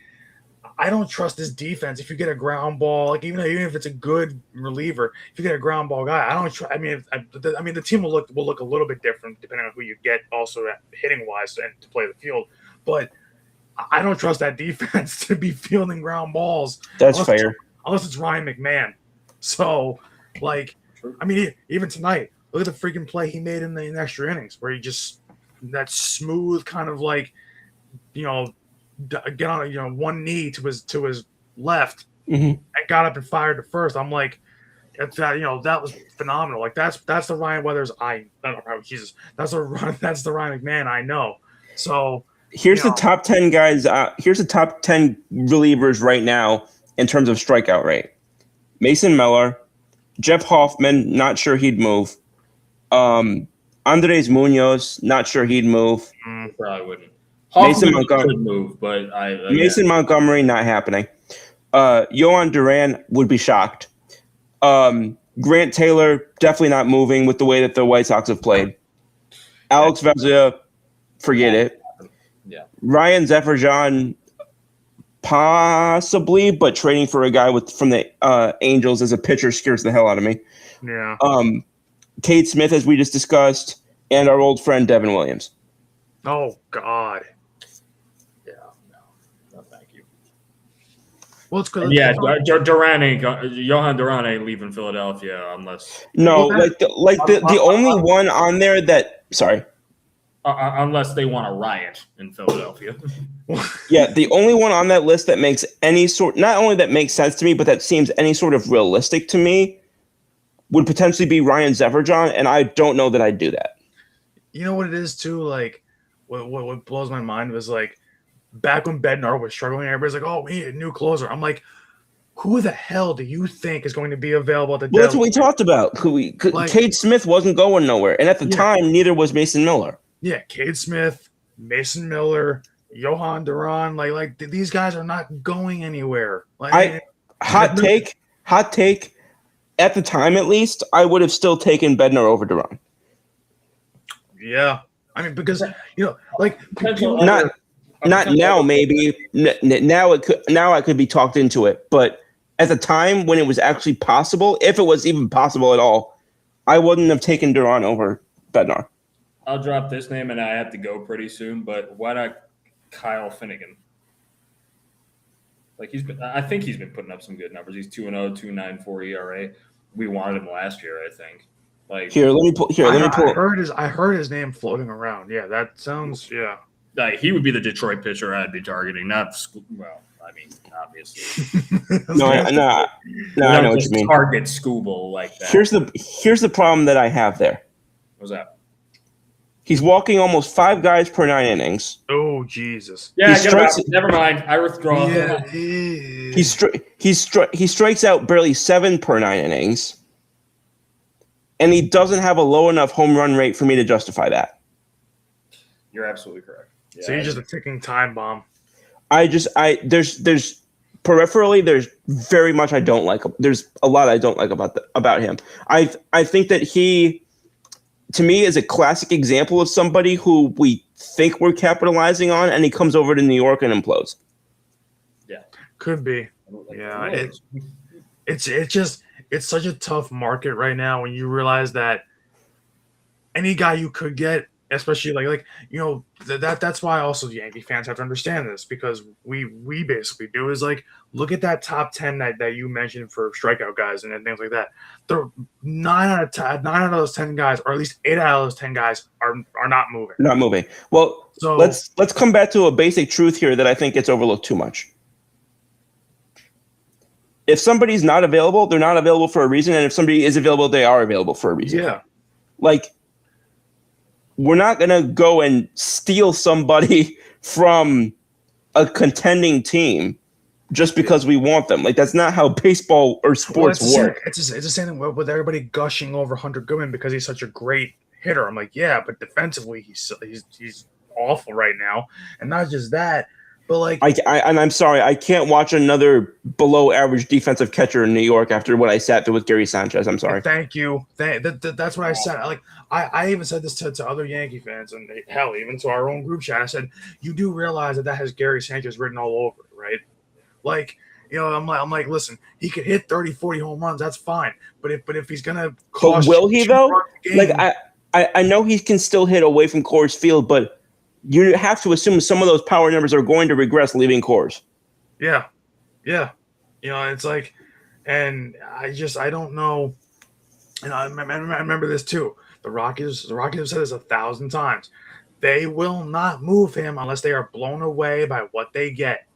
I don't trust this defense. If you get a ground ball, like even if it's a good reliever, if you get a ground ball guy, I don't try. I mean, the team will look a little bit different depending on who you get, also hitting wise and to play the field. But I don't trust that defense to be fielding ground balls. That's fair. Unless it's Ryan McMahon. So, like, I mean, even tonight, look at the freaking play he made in the extra innings where he just that smooth kind of like, get on one knee to his left and got up and fired to first. I'm like, that was phenomenal. Like that's the Ryan Weathers that's the Ryan McMahon I know. So here's the top 10 guys. Here's the top 10 relievers right now in terms of strikeout rate. Mason Miller, Jeff Hoffman, not sure he'd move. Andres Munoz, not sure he'd move. Probably wouldn't. Mason Montgomery could move, but Montgomery not happening. Yohan Duran would be shocked. Grant Taylor definitely not moving with the way that the White Sox have played. Alex Vezina, forget it. Yeah. Ryan Zefirjan, possibly, but trading for a guy from the Angels as a pitcher scares the hell out of me. Yeah. Cade Smith, as we just discussed, and our old friend Devin Williams. Oh God. No, thank you. Well, it's good. Yeah, Yohan Duran ain't leaving Philadelphia unless. No, the only one on there that. Sorry. Unless they want to riot in Philadelphia. Yeah, the only one on that list that makes any sort, not only that makes sense to me, but that seems any sort of realistic to me, would potentially be Ryan Zeverjohn, and I don't know that I'd do that. You know what it is too? Like, what blows my mind was like, back when Bednar was struggling, everybody's like, "Oh, we need a new closer." I'm like, who the hell do you think is going to be available at the Well, that's what we deadline? talked about. Like- Cade Smith wasn't going nowhere, and at the Yeah. time, neither was Mason Miller. Yeah, Cade Smith, Mason Miller, Johan Duran, these guys are not going anywhere. Like, Hot take. At the time, at least, I would have still taken Bednar over Duran. yeah, I mean, because like people Not now, maybe. Now I could be talked into it, but at the time when it was actually possible, if it was even possible at all, I wouldn't have taken Duran over Bednar. I'll drop this name, and I have to go pretty soon. But why not Kyle Finnegan? Like I think he's been putting up some good numbers. He's 2-0, 2.94 ERA. We wanted him last year, I think. Like Let me pull. I heard his name floating around. Yeah, that sounds. Yeah, like, he would be the Detroit pitcher I'd be targeting. Not well. I mean, obviously. No, I know what you mean. Target Scooble like that. Here's the problem that I have there. What's that? He's walking almost 5 guys per 9 innings. Oh Jesus! Yeah, He strikes- never mind. I withdraw. Yeah, He strikes out barely 7 per 9 innings, and he doesn't have a low enough home run rate for me to justify that. You're absolutely correct. Yeah, so you're just a ticking time bomb. There's peripherally there's very much I don't like. There's a lot I don't like about him. I think that he, to me, is a classic example of somebody who we think we're capitalizing on, and he comes over to New York and implodes. Could be. Yeah, it's such a tough market right now when you realize that any guy you could get, especially that's why also the Yankee fans have to understand this, because we basically do is like look at that top 10 that you mentioned for strikeout guys and things like that. They're 9 out of those 10 guys, or at least 8 out of those 10 guys are not moving. Not moving. Well, So let's come back to a basic truth here that I think gets overlooked too much. If somebody's not available, they're not available for a reason, and if somebody is available, they are available for a reason. yeah. Like, we're not going to go and steal somebody from a contending team just because we want them. Like, that's not how baseball or sports work. It's the same thing with everybody gushing over Hunter Goodman because he's such a great hitter. I'm like, yeah, but defensively he's awful right now, and not just that, but like I'm sorry, I can't watch another below average defensive catcher in New York after what I sat through with Gary Sanchez. I'm sorry. Thank you. That's what I said. Like I even said this to other Yankee fans, and hell, even to our own group chat. I said, you do realize that has Gary Sanchez written all over it, right? Like, I'm like, listen, he could hit 30, 40 home runs. That's fine. But if he's gonna cost, will he though? Like I know he can still hit away from Coors Field, but you have to assume some of those power numbers are going to regress leaving Coors. Yeah. It's like, and I don't know. And I remember this too. The Rockies have said this 1,000 times. They will not move him unless they are blown away by what they get.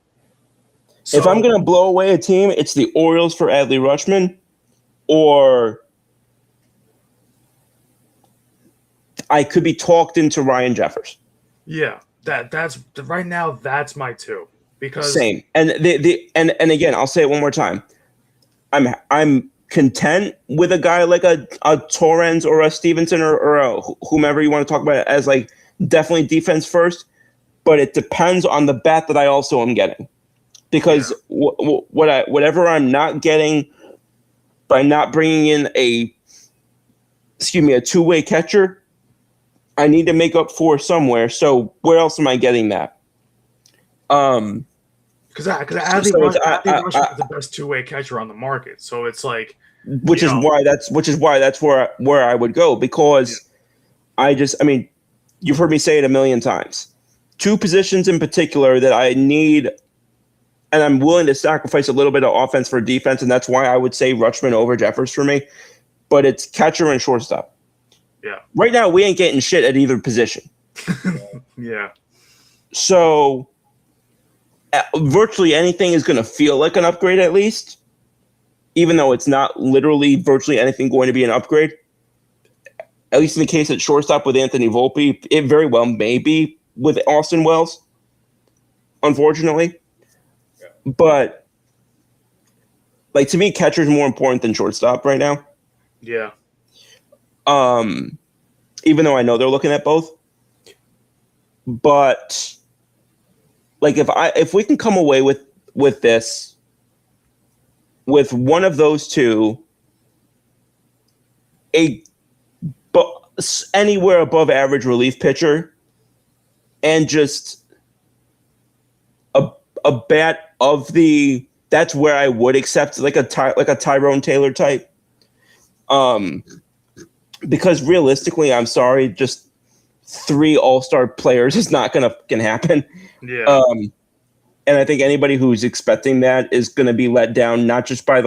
So, If I'm going to blow away a team, it's the Orioles for Adley Rutschman, or I could be talked into Ryan Jeffers. yeah, that's right now. That's my two, because Same. And and again, I'll say it one more time. I'm content with a guy like a Torrens or a Stevenson or a whomever you want to talk about as like definitely defense first, but it depends on the bat that I also am getting, because whatever I'm not getting by not bringing in a two-way catcher, I need to make up for somewhere. So where else am I getting that? Because Adley Rutschman is the best two-way catcher on the market. So it's like, which is why that's where I would go, because you've heard me say it a million times. 2 positions in particular that I need, and I'm willing to sacrifice a little bit of offense for defense, and that's why I would say Rutschman over Jeffers for me. But it's catcher and shortstop. yeah, Right now, we ain't getting shit at either position. Yeah. So virtually anything is going to feel like an upgrade at least, even though it's not literally virtually anything going to be an upgrade. At least in the case at shortstop with Anthony Volpe, it very well may be with Austin Wells, unfortunately. Yeah. But like to me, catcher is more important than shortstop right now. Yeah. Even though I know they're looking at both. But like if we can come away with this, with one of those two, anywhere above average relief pitcher, and just a bat of the, that's where I would accept like a Tyrone Taylor type. Because realistically, I'm sorry, just 3 all-star players is not gonna happen. Yeah. And I think anybody who's expecting that is going to be let down, not just by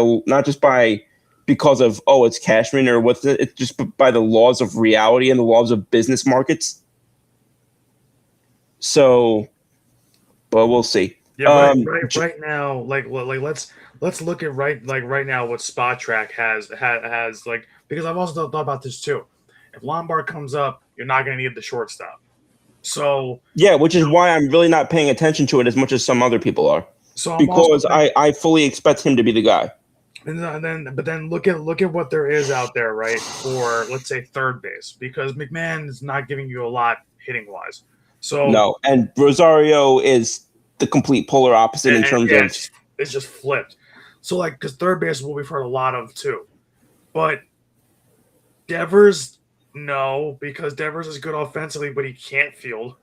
because of it's Cashman or it's just by the laws of reality and the laws of business markets. So, but we'll see. Yeah, right now, like let's look at right now what Spot Track has like, because I've also thought about this too. If Lombard comes up, you're not going to need the shortstop. So yeah, which is why I'm really not paying attention to it as much as some other people are. So because I fully expect him to be the guy. But then look at what there is out there, right, for let's say third base, because McMahon is not giving you a lot hitting wise. So no, and Rosario is the complete polar opposite in terms of it's just flipped. So like, because third base is what we've heard a lot of too, but Devers, no, because Devers is good offensively, but he can't field.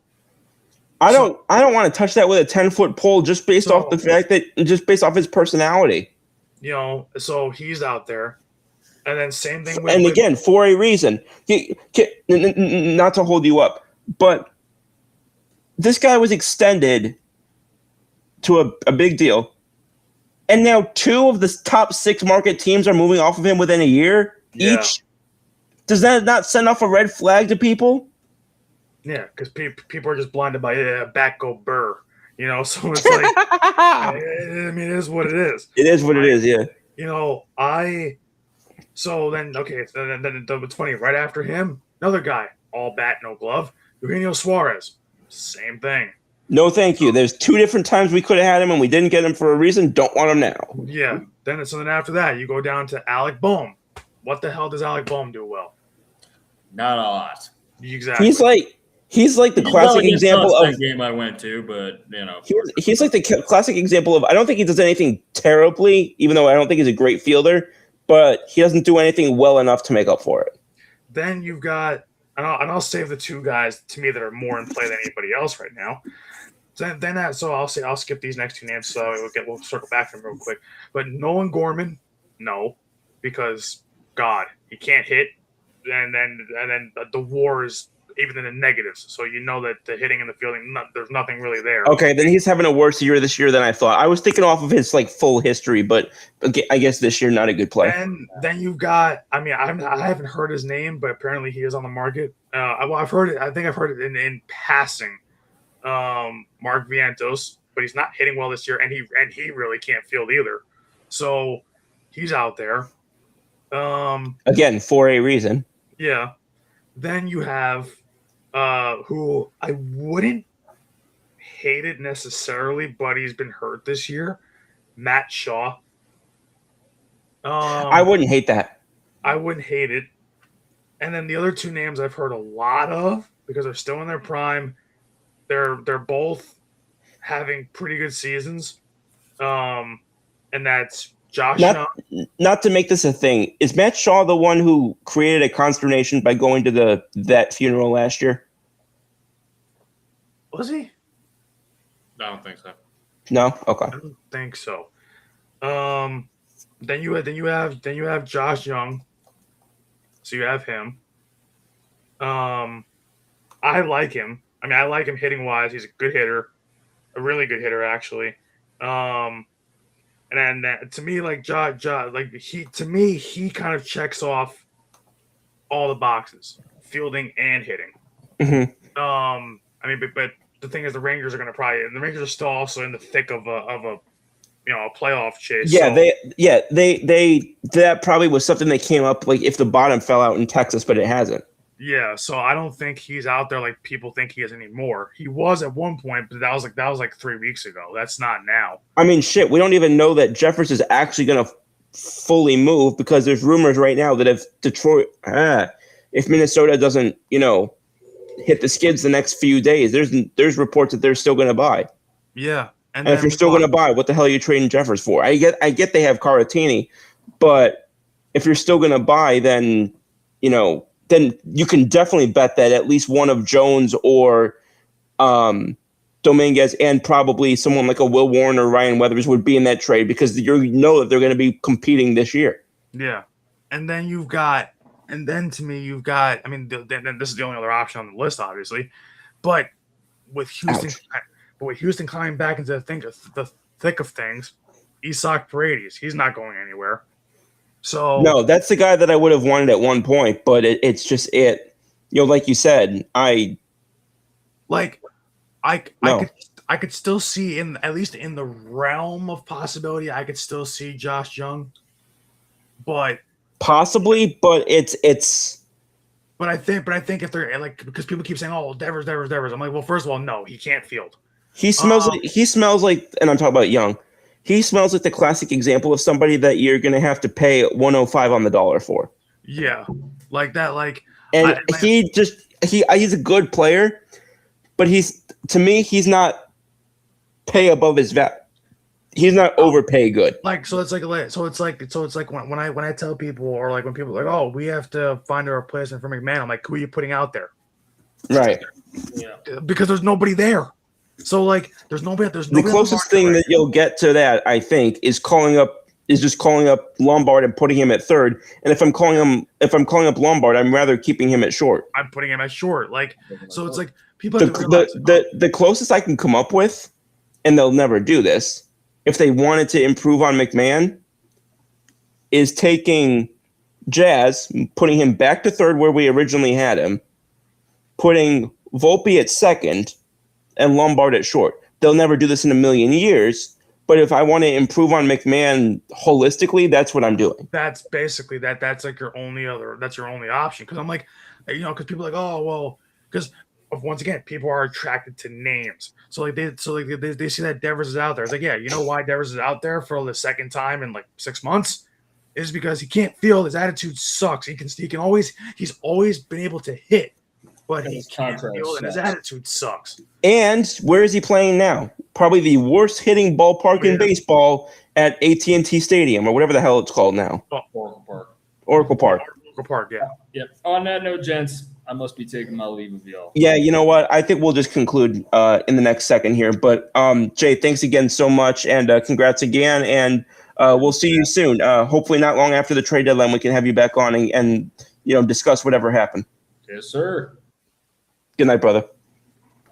I don't want to touch that with a 10-foot pole just based off the fact that based off his personality. So he's out there, and then same thing with. And again, for a reason, not to hold you up, but this guy was extended to a big deal, and now 2 of the top 6 market teams are moving off of him within a year each. Does that not send off a red flag to people? Yeah, because people are just blinded by back go Burr, So it's like, I mean, it is what it is. It is what it is, yeah. So then it's funny. Right after him, another guy, all bat, no glove, Eugenio Suarez, same thing. No, thank you. There's 2 different times we could have had him, and we didn't get him for a reason. Don't want him now. Yeah. Then after that, you go down to Alec Bohm. What the hell does Alec Bohm do well? Not a lot. Exactly. He's like the classic example of that game I went to, but he's like the classic example of, I don't think he does anything terribly, even though I don't think he's a great fielder, but he doesn't do anything well enough to make up for it. Then you've got, and I'll save the 2 guys to me that are more in play than anybody else right now. So I'll skip these next 2 names, so we'll circle back to them real quick. But Nolan Gorman, no, because God, he can't hit, and then the WAR is even in the negatives, so that the hitting and the fielding, there's nothing really there. Okay, then he's having a worse year this year than I thought. I was thinking off of his like full history, but I guess this year not a good play. And then you've got, I haven't heard his name, but apparently he is on the market. I've heard it. I think I've heard it in passing. Mark Vientos, but he's not hitting well this year, and he really can't field either. So he's out there. Again, for a reason. Yeah. Then you have who I wouldn't hate it necessarily, but he's been hurt this year, Matt Shaw. I wouldn't hate that. I wouldn't hate it. And then the other 2 names I've heard a lot of because they're still in their prime. They're both having pretty good seasons. And that's Josh Young. Not to make this a thing, is Matt Shaw the one who created a consternation by going to that funeral last year? Was he? I don't think so. No? Okay. I don't think so. Then you have Josh Young. So you have him. I like him. I like him hitting wise. He's a good hitter, a really good hitter actually. And then to me, like he kind of checks off all the boxes, fielding and hitting. Mm-hmm. I mean, but the thing is, the Rangers are going to the Rangers are still also in the thick of a a playoff chase. Yeah, so, they that probably was something that came up like if the bottom fell out in Texas, but it hasn't. yeah. So I don't think he's out there like people think he is anymore. He was at one point, but that was like 3 weeks ago. That's not now. I mean, shit, we don't even know that Jeffers is actually going to fully move because there's rumors right now that if Minnesota doesn't, hit the skids the next few days, there's reports that they're still going to buy. Yeah, and if you're still going to buy, what the hell are you trading Jeffers for? I get they have Caratini, but if you're still going to buy, then then you can definitely bet that at least one of Jones or Dominguez and probably someone like a Will Warren or Ryan Weathers would be in that trade because that they're going to be competing this year. Yeah, and then to me you've got. I mean, then this is the only other option on the list, obviously, but with Houston climbing back into the thick of things, Isaac Paredes, he's not going anywhere. So no, that's the guy that I would have wanted at one point, but it's just like you said, I could still see at least in the realm of possibility, I could still see Josh Jung, but possibly, but it's. But I think if they're like, because people keep saying, "Oh, Devers," I'm like, well, first of all, no, he can't field. He smells like, and I'm talking about Young. He smells like the classic example of somebody that you're going to have to pay 105 on the dollar for. Yeah, like that. And he's a good player, but to me, he's not pay above his value. He's not overpay good. So it's like when I tell people, or like when people are like, oh, we have to find a replacement for McMahon. I'm like, who are you putting out there? Right. Yeah. Because there's nobody there. So there's nobody. The closest thing that you'll get to that, I think, is just calling up Lombard and putting him at third. And if I'm calling up Lombard, I'm rather keeping him at short. I'm putting him at short. So it's like people. The closest I can come up with, and they'll never do this, if they wanted to improve on McMahon, is taking Jazz, putting him back to third where we originally had him, putting Volpe at second, and Lombard at short. They'll never do this in a million years, but if I want to improve on McMahon holistically, that's what I'm doing. That's basically that. That's like your only option. Because I'm like, because people are like, oh, well, because once again, people are attracted to names. So they see that Devers is out there. It's like, yeah, you know why Devers is out there for the second time in like 6 months? Is because he can't field. His attitude sucks. He's always been able to hit, but he can't field, and his attitude sucks. And where is he playing now? Probably the worst hitting ballpark in baseball at AT&T Stadium or whatever the hell it's called now. Oracle Park. Oracle Park. Oracle Park, yeah. Yep. On that note, gents, I must be taking my leave of y'all. Yeah, you know what? I think we'll just conclude in the next second here. But Jay, thanks again so much, and congrats again. And we'll see you soon. Hopefully, not long after the trade deadline, we can have you back on and discuss whatever happened. Yes, sir. Good night, brother.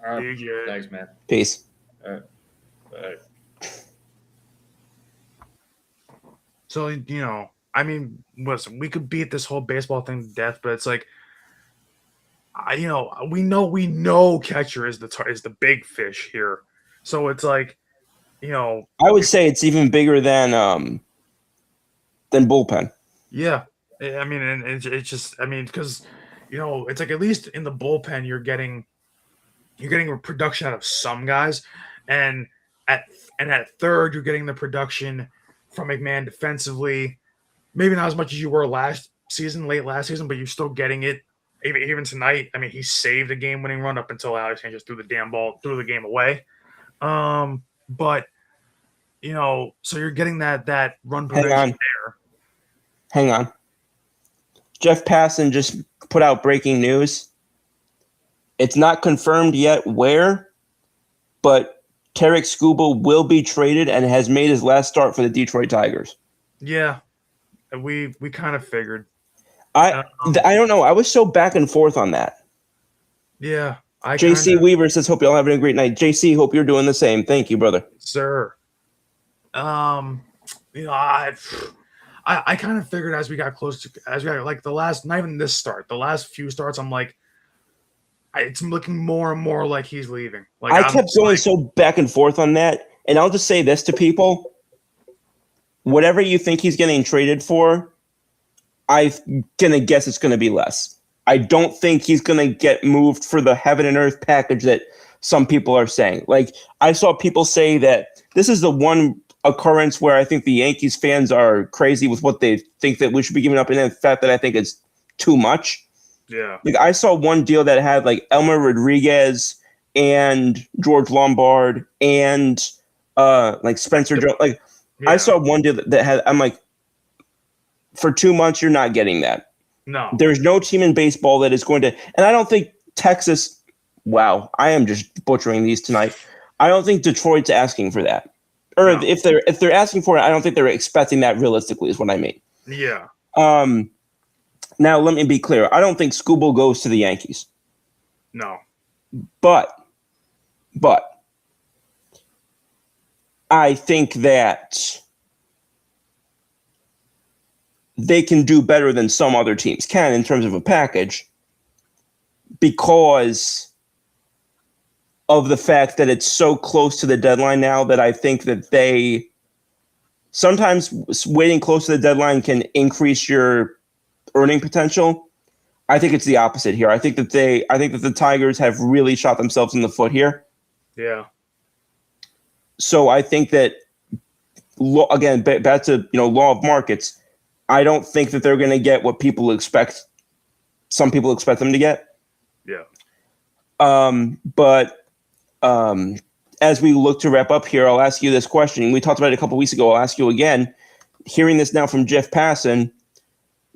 All right. Thanks, man. Peace. All right. Bye. So I mean, listen, we could beat this whole baseball thing to death, but it's like, we know catcher is the big fish here. So it's like, I would say it's even bigger than bullpen. Yeah, I mean, and it's just, I mean, because it's like at least in the bullpen you're getting a production out of some guys, and at third you're getting the production from McMahon defensively. Maybe not as much as you were late last season, but you're still getting it. Even tonight, I mean, he saved a game-winning run up until Alex Sanchez threw the game away. But so you're getting that run production there. Hang on. Jeff Passan just put out breaking news. It's not confirmed yet where, but Tarek Skubal will be traded and has made his last start for the Detroit Tigers. Yeah, we kind of figured. I don't know. I was so back and forth on that. Yeah. JC Weaver says, hope y'all having a great night. JC, hope you're doing the same. Thank you, brother. Sir. I kind of figured as we got like the last, not even this start, the last few starts, I'm like, It's looking more and more like he's leaving. Like I I'm kept just going like, so back and forth on that, and I'll just say this to people: whatever you think he's getting traded for, I'm gonna guess it's gonna be less. I don't think he's gonna get moved for the heaven and earth package that some people are saying. Like I saw people say that this is the one occurrence where I think the Yankees fans are crazy with what they think that we should be giving up, and in fact that I think it's too much. yeah, Like I saw one deal that had like Elmer Rodriguez and George Lombard and like Spencer Jones. Like I yeah. saw one deal that had. I'm like, for 2 months you're not getting that. No, There's no team in baseball that is going to, and I don't think Texas. Wow, I am just butchering these tonight. I don't think Detroit's asking for that, or No. if they're asking for it, I don't think they're expecting that realistically. Is what I mean. yeah, Now let me be clear. I don't think Scooble goes to the Yankees, no, but I think that they can do better than some other teams can in terms of a package because of the fact that it's so close to the deadline now that I think that they sometimes waiting close to the deadline can increase your earning potential. I think it's the opposite here. I think that the Tigers have really shot themselves in the foot here. yeah, So I think that again, back to law of markets. I don't think that they're going to get what people expect. Some people expect them to get. yeah. But as we look to wrap up here, I'll ask you this question. We talked about it a couple weeks ago. I'll ask you again. Hearing this now from Jeff Passan,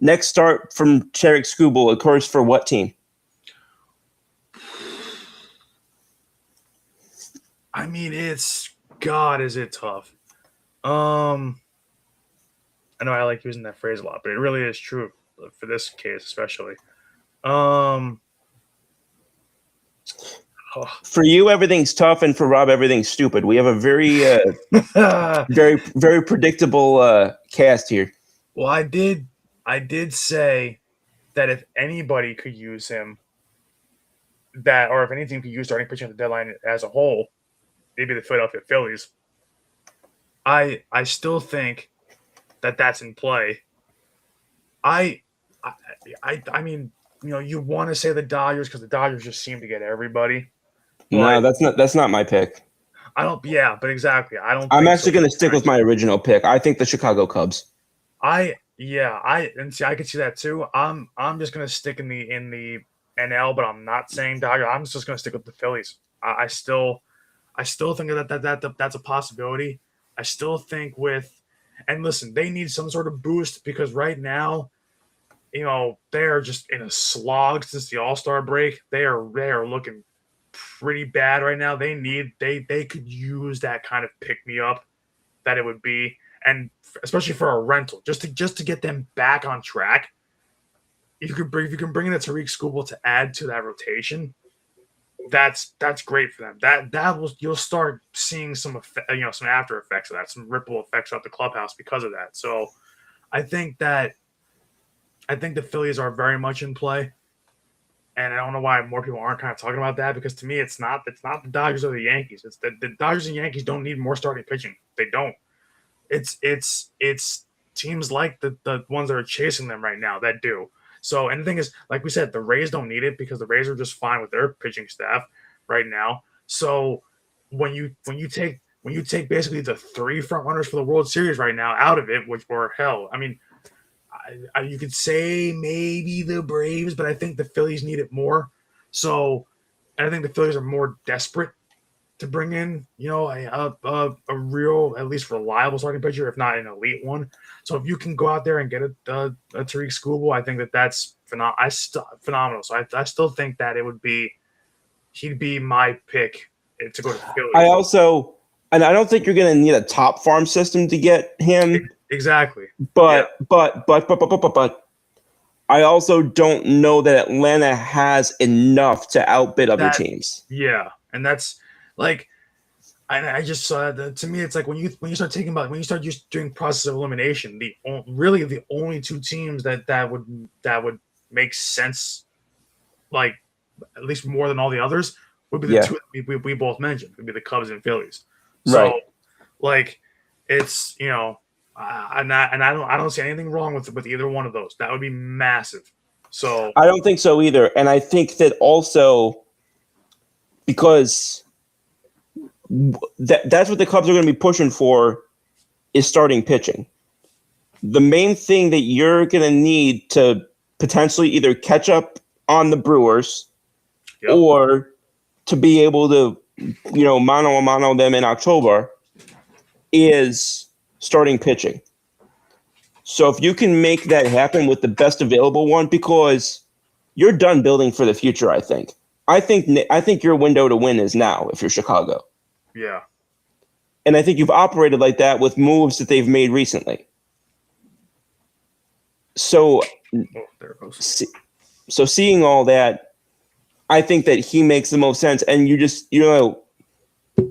next start from Tarik Skubal occurs for what team? I mean, is it tough? I know I like using that phrase a lot, but it really is true for this case, especially. Oh, For you, everything's tough, and for Rob, everything's stupid. We have a very, very, very predictable cast here. well, I did say that if anybody could use him, or if any team could use starting pitching at the deadline as a whole, maybe the Philadelphia Phillies. I still think that that's in play. I mean, you want to say the Dodgers because the Dodgers just seem to get everybody. No, But that's not my pick. I don't. Yeah, but exactly. I don't. I'm think actually so. going to stick with my original pick. I think the Chicago Cubs. I could see that too. I'm just gonna stick in the NL, but I'm not saying Dodgers. I'm just gonna stick with the Phillies. I still think that's a possibility. I still think and listen, they need some sort of boost because right now, they're just in a slog since the All-Star break. They are looking pretty bad right now. They could use that kind of pick me up that it would be, and especially for a rental, just to get them back on track. If you can bring in a Tarik Skubal to add to that rotation, that's great for them. You'll start seeing some some after effects of that, some ripple effects out the clubhouse because of that. So I think the Phillies are very much in play. And I don't know why more people aren't kind of talking about that because to me it's not the Dodgers or the Yankees. It's the Dodgers and Yankees don't need more starting pitching. They don't. It's teams like the ones that are chasing them right now that do. So, and the thing is, like we said, the Rays don't need it because the Rays are just fine with their pitching staff right now. So when you take basically the three front runners for the World Series right now out of it, which were hell, I mean, you could say maybe the Braves, but I think the Phillies need it more. So, and I think the Phillies are more desperate to bring in, a real, at least reliable starting pitcher, if not an elite one. So if you can go out there and get a Tarik Skubal, I think that's phenomenal. So I still think that he'd be my pick to go to Philly. I also, and I don't think you're going to need a top farm system to get him. Exactly. But I also don't know that Atlanta has enough to outbid other teams. Yeah, and that's like, I just saw to me it's like when you start just doing process of elimination, the only two teams that would make sense, like at least more than all the others, would be the two that we both mentioned. Would be the Cubs and Phillies. So, Right. like, it's I don't see anything wrong with either one of those. That would be massive. So I don't think so either, and I think that also because that's what the Cubs are going to be pushing for is starting pitching. The main thing that you're going to need to potentially either catch up on the Brewers or to be able to, mano a mano them in October is starting pitching. So if you can make that happen with the best available one, because you're done building for the future, I think. I think your window to win is now if you're Chicago. Yeah. And I think you've operated like that with moves that they've made recently. So, there it goes. So seeing all that, I think that he makes the most sense. And you just,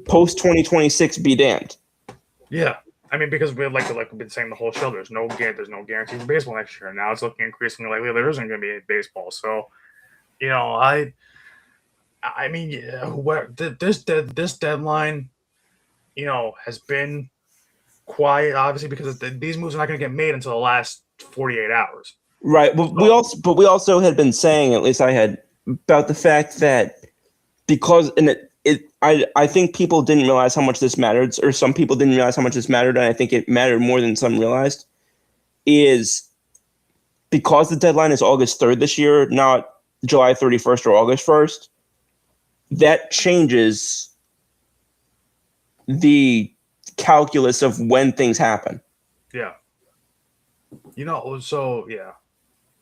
post 2026, be damned. Yeah. I mean, because we like we've been saying the whole show, there's no guarantee for baseball next year. Now it's looking increasingly likely there isn't going to be any baseball. So, I mean, this deadline, has been quiet, obviously, because these moves are not going to get made until the last 48 hours. Right. But we also had been saying, at least I had, about the fact that because I think people didn't realize how much this mattered, or some people didn't realize how much this mattered, and I think it mattered more than some realized, is because the deadline is August 3rd this year, not July 31st or August 1st, that changes the calculus of when things happen. Yeah. So, yeah.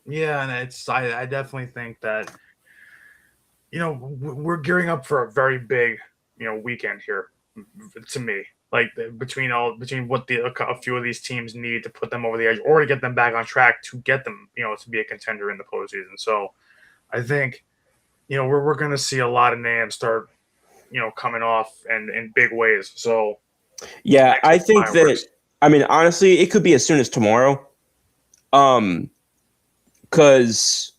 Yeah, and I definitely think that, we're gearing up for a very big, weekend here, to me. Like between what a few of these teams need to put them over the edge or to get them back on track to get them, to be a contender in the postseason. So I think, we're going to see a lot of names start, coming off and in big ways. So yeah, I think that, I mean, honestly, it could be as soon as tomorrow. Because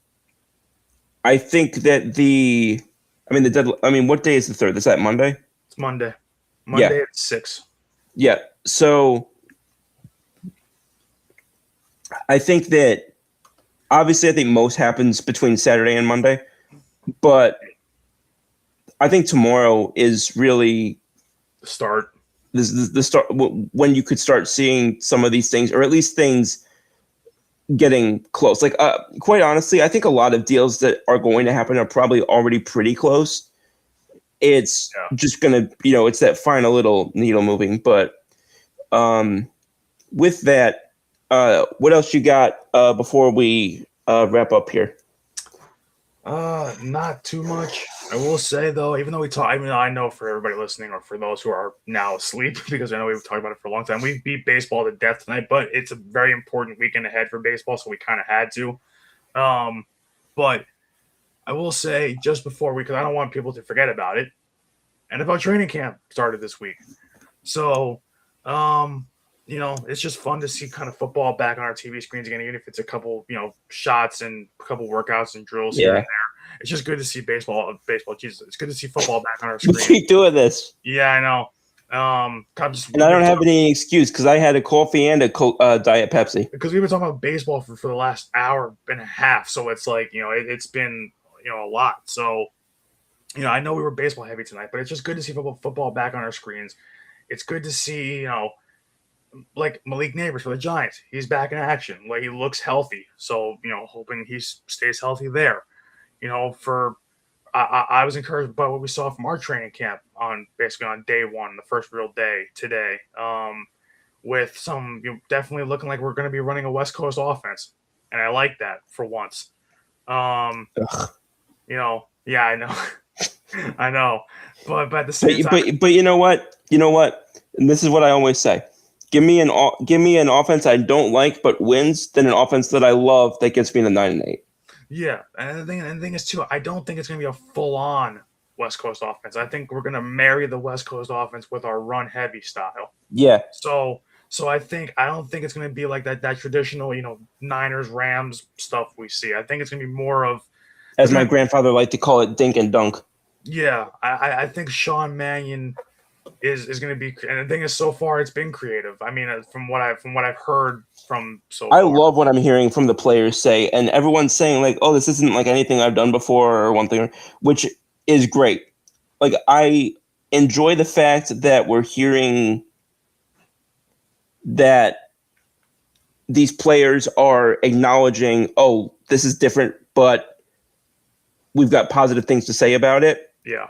I think that what day is the 3rd? Is that Monday? It's Monday. Monday at 6. Yeah. So I think that obviously I think most happens between Saturday and Monday, but I think tomorrow is really the start. The start when you could start seeing some of these things, or at least things getting close. Like, quite honestly, I think a lot of deals that are going to happen are probably already pretty close. It's just gonna, it's that final little needle moving. But with that, what else you got before we wrap up here? Not too much. I will say though, even though I know for everybody listening or for those who are now asleep, because I know we've talked about it for a long time, we beat baseball to death tonight, but it's a very important weekend ahead for baseball, so we kind of had to. But I will say just before because I don't want people to forget about it, NFL training camp started this week. So, it's just fun to see kind of football back on our TV screens again, even if it's a couple, shots and a couple workouts and drills here and there. It's just good to see baseball. Jesus, it's good to see football back on our screen. We keep doing this. Yeah, I know. And I don't have any excuse because I had a coffee and a Diet Pepsi. Because we've been talking about baseball for the last hour and a half, so it's like it's been a lot. So I know we were baseball heavy tonight, but it's just good to see football back on our screens. It's good to see like Malik Neighbors for the Giants. He's back in action. Like he looks healthy. So hoping he stays healthy there. I was encouraged by what we saw from our training camp on day one, the first real day today, with some definitely looking like we're going to be running a West Coast offense, and I like that for once. Yeah, I know, I know, but at the same time, but you know what, and this is what I always say: give me an offense I don't like but wins, than an offense that I love that gets me the 9-8. Yeah, and the thing is too, I don't think it's going to be a full-on West Coast offense. I think we're going to marry the West Coast offense with our run-heavy style. Yeah. So I don't think it's going to be like that traditional, Niners Rams stuff we see. I think it's going to be more of As my grandfather liked to call it, dink and dunk. Yeah, I think Sean Mannion is going to be, and the thing is, so far it's been creative. I mean, from what I've heard from so I far. love what I'm hearing from the players say, and everyone's saying like, "Oh, this isn't like anything I've done before," or one thing, which is great. Like I enjoy the fact that we're hearing that these players are acknowledging, "Oh, this is different," but we've got positive things to say about it. Yeah,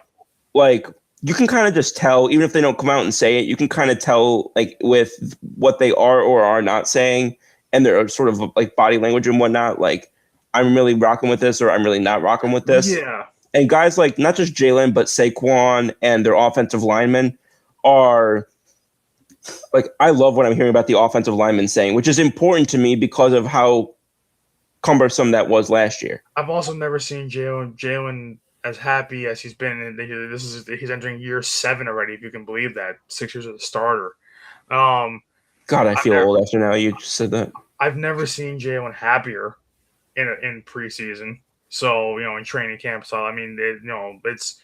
Like you can kind of just tell, even if they don't come out and say it, you can kind of tell like with what they are or are not saying and their sort of like body language and whatnot. Like I'm really rocking with this or I'm really not rocking with this. yeah. And guys like not just Jalen, but Saquon and their offensive linemen are like, I love what I'm hearing about the offensive linemen saying, which is important to me because of how cumbersome that was last year. I've also never seen Jalen as happy as he's been. And he's entering year 7 already, if you can believe that. 6 years as a starter. God, I feel old after now you just said that. I've never seen Jalen happier in preseason. So in training camp. So I mean, it's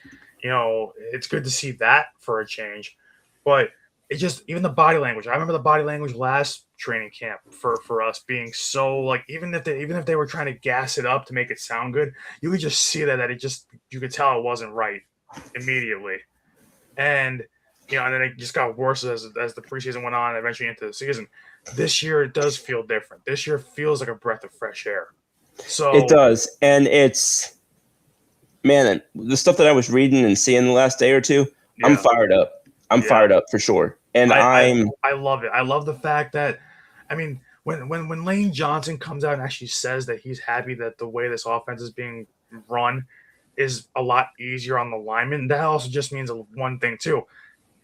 good to see that for a change. But it just, even the body language. I remember the body language last training camp for us being so like, even if they were trying to gas it up to make it sound good, you could just see that you could tell it wasn't right immediately. And and then it just got worse as the preseason went on, and eventually into the season. This year it does feel different. This year feels like a breath of fresh air. So it does, and it's, man, the stuff that I was reading and seeing the last day or two, yeah. I'm fired up. I'm fired up for sure, and I love it. I love the fact that, I mean, when Lane Johnson comes out and actually says that he's happy that the way this offense is being run is a lot easier on the linemen, that also just means one thing too.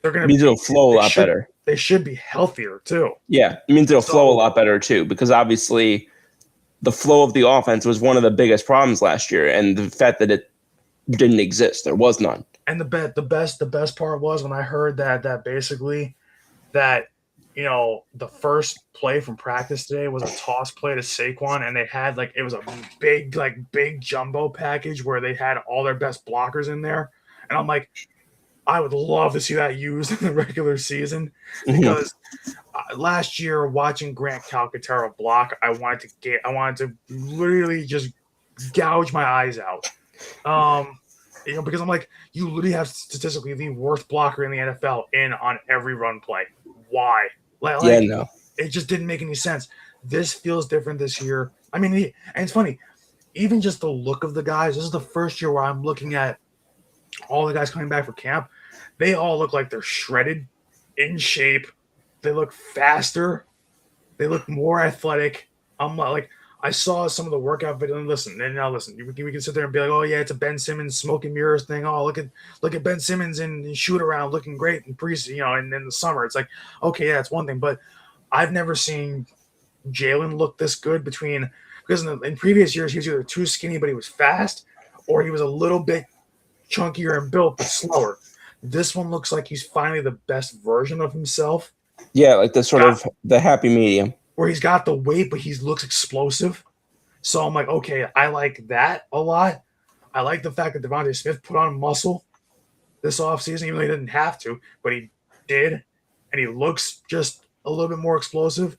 They're going to means it'll flow a lot better. They should be healthier too. Yeah, it means it'll flow a lot better too, because obviously the flow of the offense was one of the biggest problems last year, and the fact that it didn't exist, there was none. And the best part was when I heard that basically that the first play from practice today was a toss play to Saquon, and they had it was a big jumbo package where they had all their best blockers in there, and I'm like, I would love to see that used in the regular season, because last year watching Grant Calcaterra block, I wanted to literally just gouge my eyes out. Because I'm like, you literally have statistically the worst blocker in the NFL on every run play. Why? No. It just didn't make any sense. This feels different this year. I mean, and it's funny, even just the look of the guys. This is the first year where I'm looking at all the guys coming back for camp. They all look like they're shredded, in shape. They look faster. They look more athletic. I'm like, I saw some of the workout video. And listen, we can sit there and be like, oh yeah, it's a Ben Simmons smoke and mirrors thing. Oh, look at Ben Simmons and shoot around looking great in preseason, and in the summer. It's like, okay, yeah, it's one thing, but I've never seen Jalen look this good because in previous years he was either too skinny but he was fast, or he was a little bit chunkier and built but slower. This one looks like he's finally the best version of himself. Yeah, like the sort of the happy medium, where he's got the weight, but he looks explosive. So I'm like, okay, I like that a lot. I like the fact that Devontae Smith put on muscle this offseason, even though he didn't have to, but he did. And he looks just a little bit more explosive.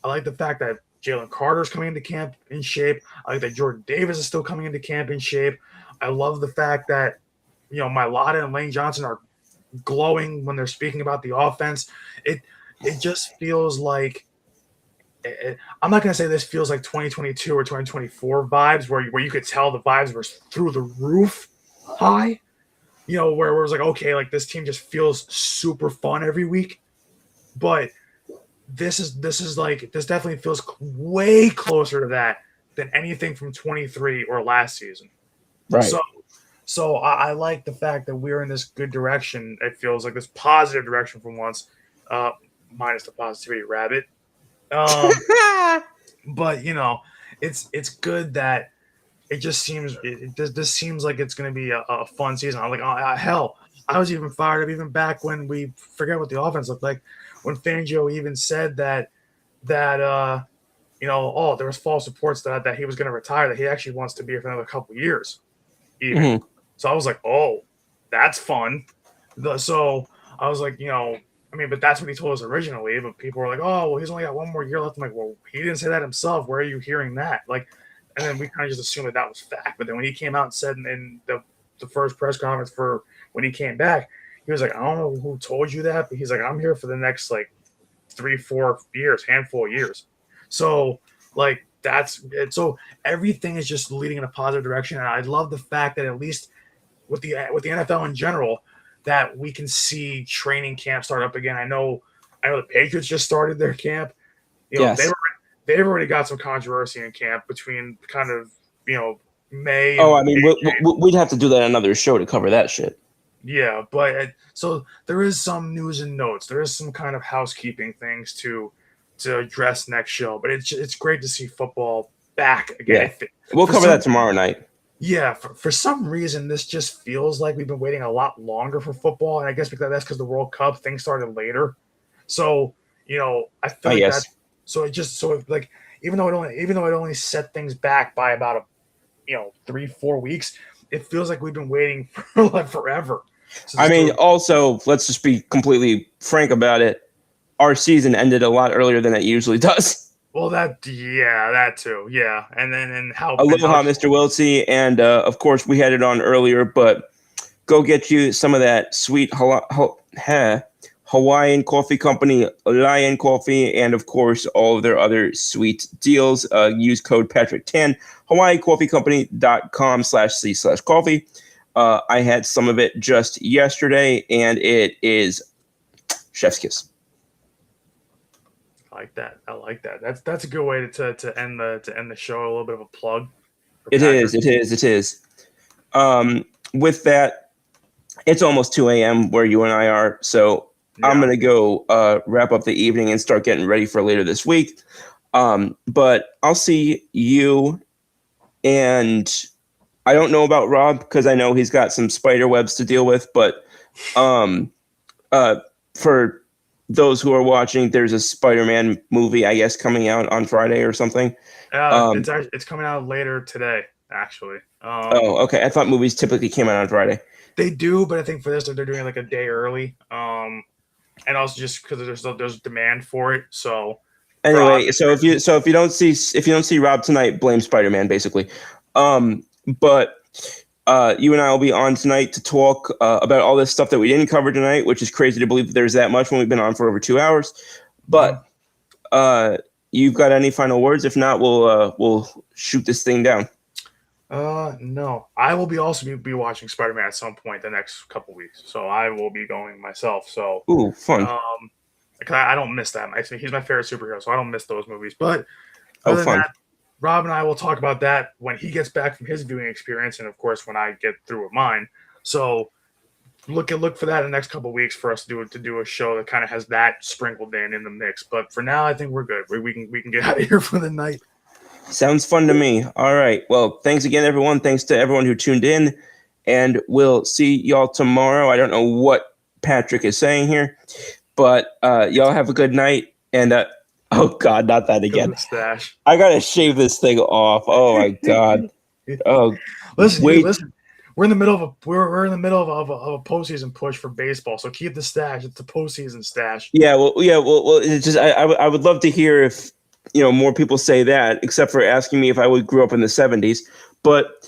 I like the fact that Jalen Carter's coming into camp in shape. I like that Jordan Davis is still coming into camp in shape. I love the fact that, Mailata and Lane Johnson are glowing when they're speaking about the offense. It just feels like, I'm not going to say this feels like 2022 or 2024 vibes where you could tell the vibes were through the roof high, where it was like, okay, like this team just feels super fun every week. But this definitely feels way closer to that than anything from 23 or last season. Right. So I like the fact that we're in this good direction. It feels like this positive direction for once, minus the positivity rabbit. But it's good that it just seems this seems like it's going to be a fun season. I'm like, hell, I was even fired up even back when we forget what the offense looked like, when Fangio even said that oh, there was false reports that he was going to retire, that he actually wants to be here for another couple years, even. Mhm. So I was like, oh, that's fun. So I was like, but that's what he told us originally. But people were like, oh, well, he's only got one more year left. I'm like, well, he didn't say that himself. Where are you hearing that? Like, and then we kind of just assumed that was fact. But then when he came out and said in the first press conference for when he came back, he was like, I don't know who told you that, but he's like, I'm here for the next like 3-4 years, handful of years. So like that's it. So everything is just leading in a positive direction, and I love the fact that at least with the NFL in general, that we can see training camp start up again. I know the Patriots just started their camp. Yes. They've already got some controversy in camp between kind of May. Oh, I mean, we'd have to do that another show to cover that shit. Yeah, but so there is some news and notes. There is some kind of housekeeping things to address next show. But it's great to see football back again. Yeah. We'll cover that tomorrow night. Yeah, for some reason, this just feels like we've been waiting a lot longer for football, and I guess that's because the World Cup thing started later. So I feel like that. So even though it only set things back by about 3-4 weeks, it feels like we've been waiting for like forever. I mean, also, let's just be completely frank about it. Our season ended a lot earlier than it usually does. Well, that too, yeah, and how aloha, Mr. Wiltsey, and of course we had it on earlier, but go get you some of that sweet Hawaiian Coffee Company, Lion Coffee, and of course all of their other sweet deals. Use code Patrick10, HawaiiCoffeeCompany.com/C/coffee. I had some of it just yesterday, and it is chef's kiss. I like that. That's a good way to end the show. A little bit of a plug. It is. With that, it's almost 2 a.m. where you and I are, so yeah. I'm gonna go wrap up the evening and start getting ready for later this week. But I'll see you, and I don't know about Rob because I know he's got some spider webs to deal with. But for those who are watching, there's a Spider-Man movie, I guess, coming out on Friday or something. It's coming out later today, actually. Okay. I thought movies typically came out on Friday. They do, but I think for this they're doing like a day early. And also just because there's demand for it. So anyway, if you don't see Rob tonight, blame Spider-Man basically. But you and I will be on tonight to talk about all this stuff that we didn't cover tonight, which is crazy to believe that there's that much when we've been on for over 2 hours. But you've got any final words? If not, we'll shoot this thing down. No, I will also be watching Spider-Man at some point the next couple weeks, so I will be going myself. So ooh, fun. I don't miss that. He's my favorite superhero, so I don't miss those movies. But other than that, Rob and I will talk about that when he gets back from his viewing experience, and of course when I get through with mine. So look for that in the next couple of weeks for us to do a show that kind of has that sprinkled in the mix. But for now, I think we're good. We can get out of here for the night. Sounds fun to me. All right. Well, thanks again, everyone. Thanks to everyone who tuned in, and we'll see y'all tomorrow. I don't know what Patrick is saying here, but y'all have a good night. And oh God, not that again. I gotta shave this thing off. Oh my God. Oh, listen. We're in the middle of a a postseason push for baseball, so keep the stash. It's a postseason stash. Yeah. Well. It's just I would love to hear if more people say that, except for asking me if I grew up in the 70s. But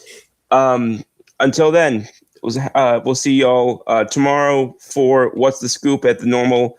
until then, we'll see y'all tomorrow for What's the Scoop at the normal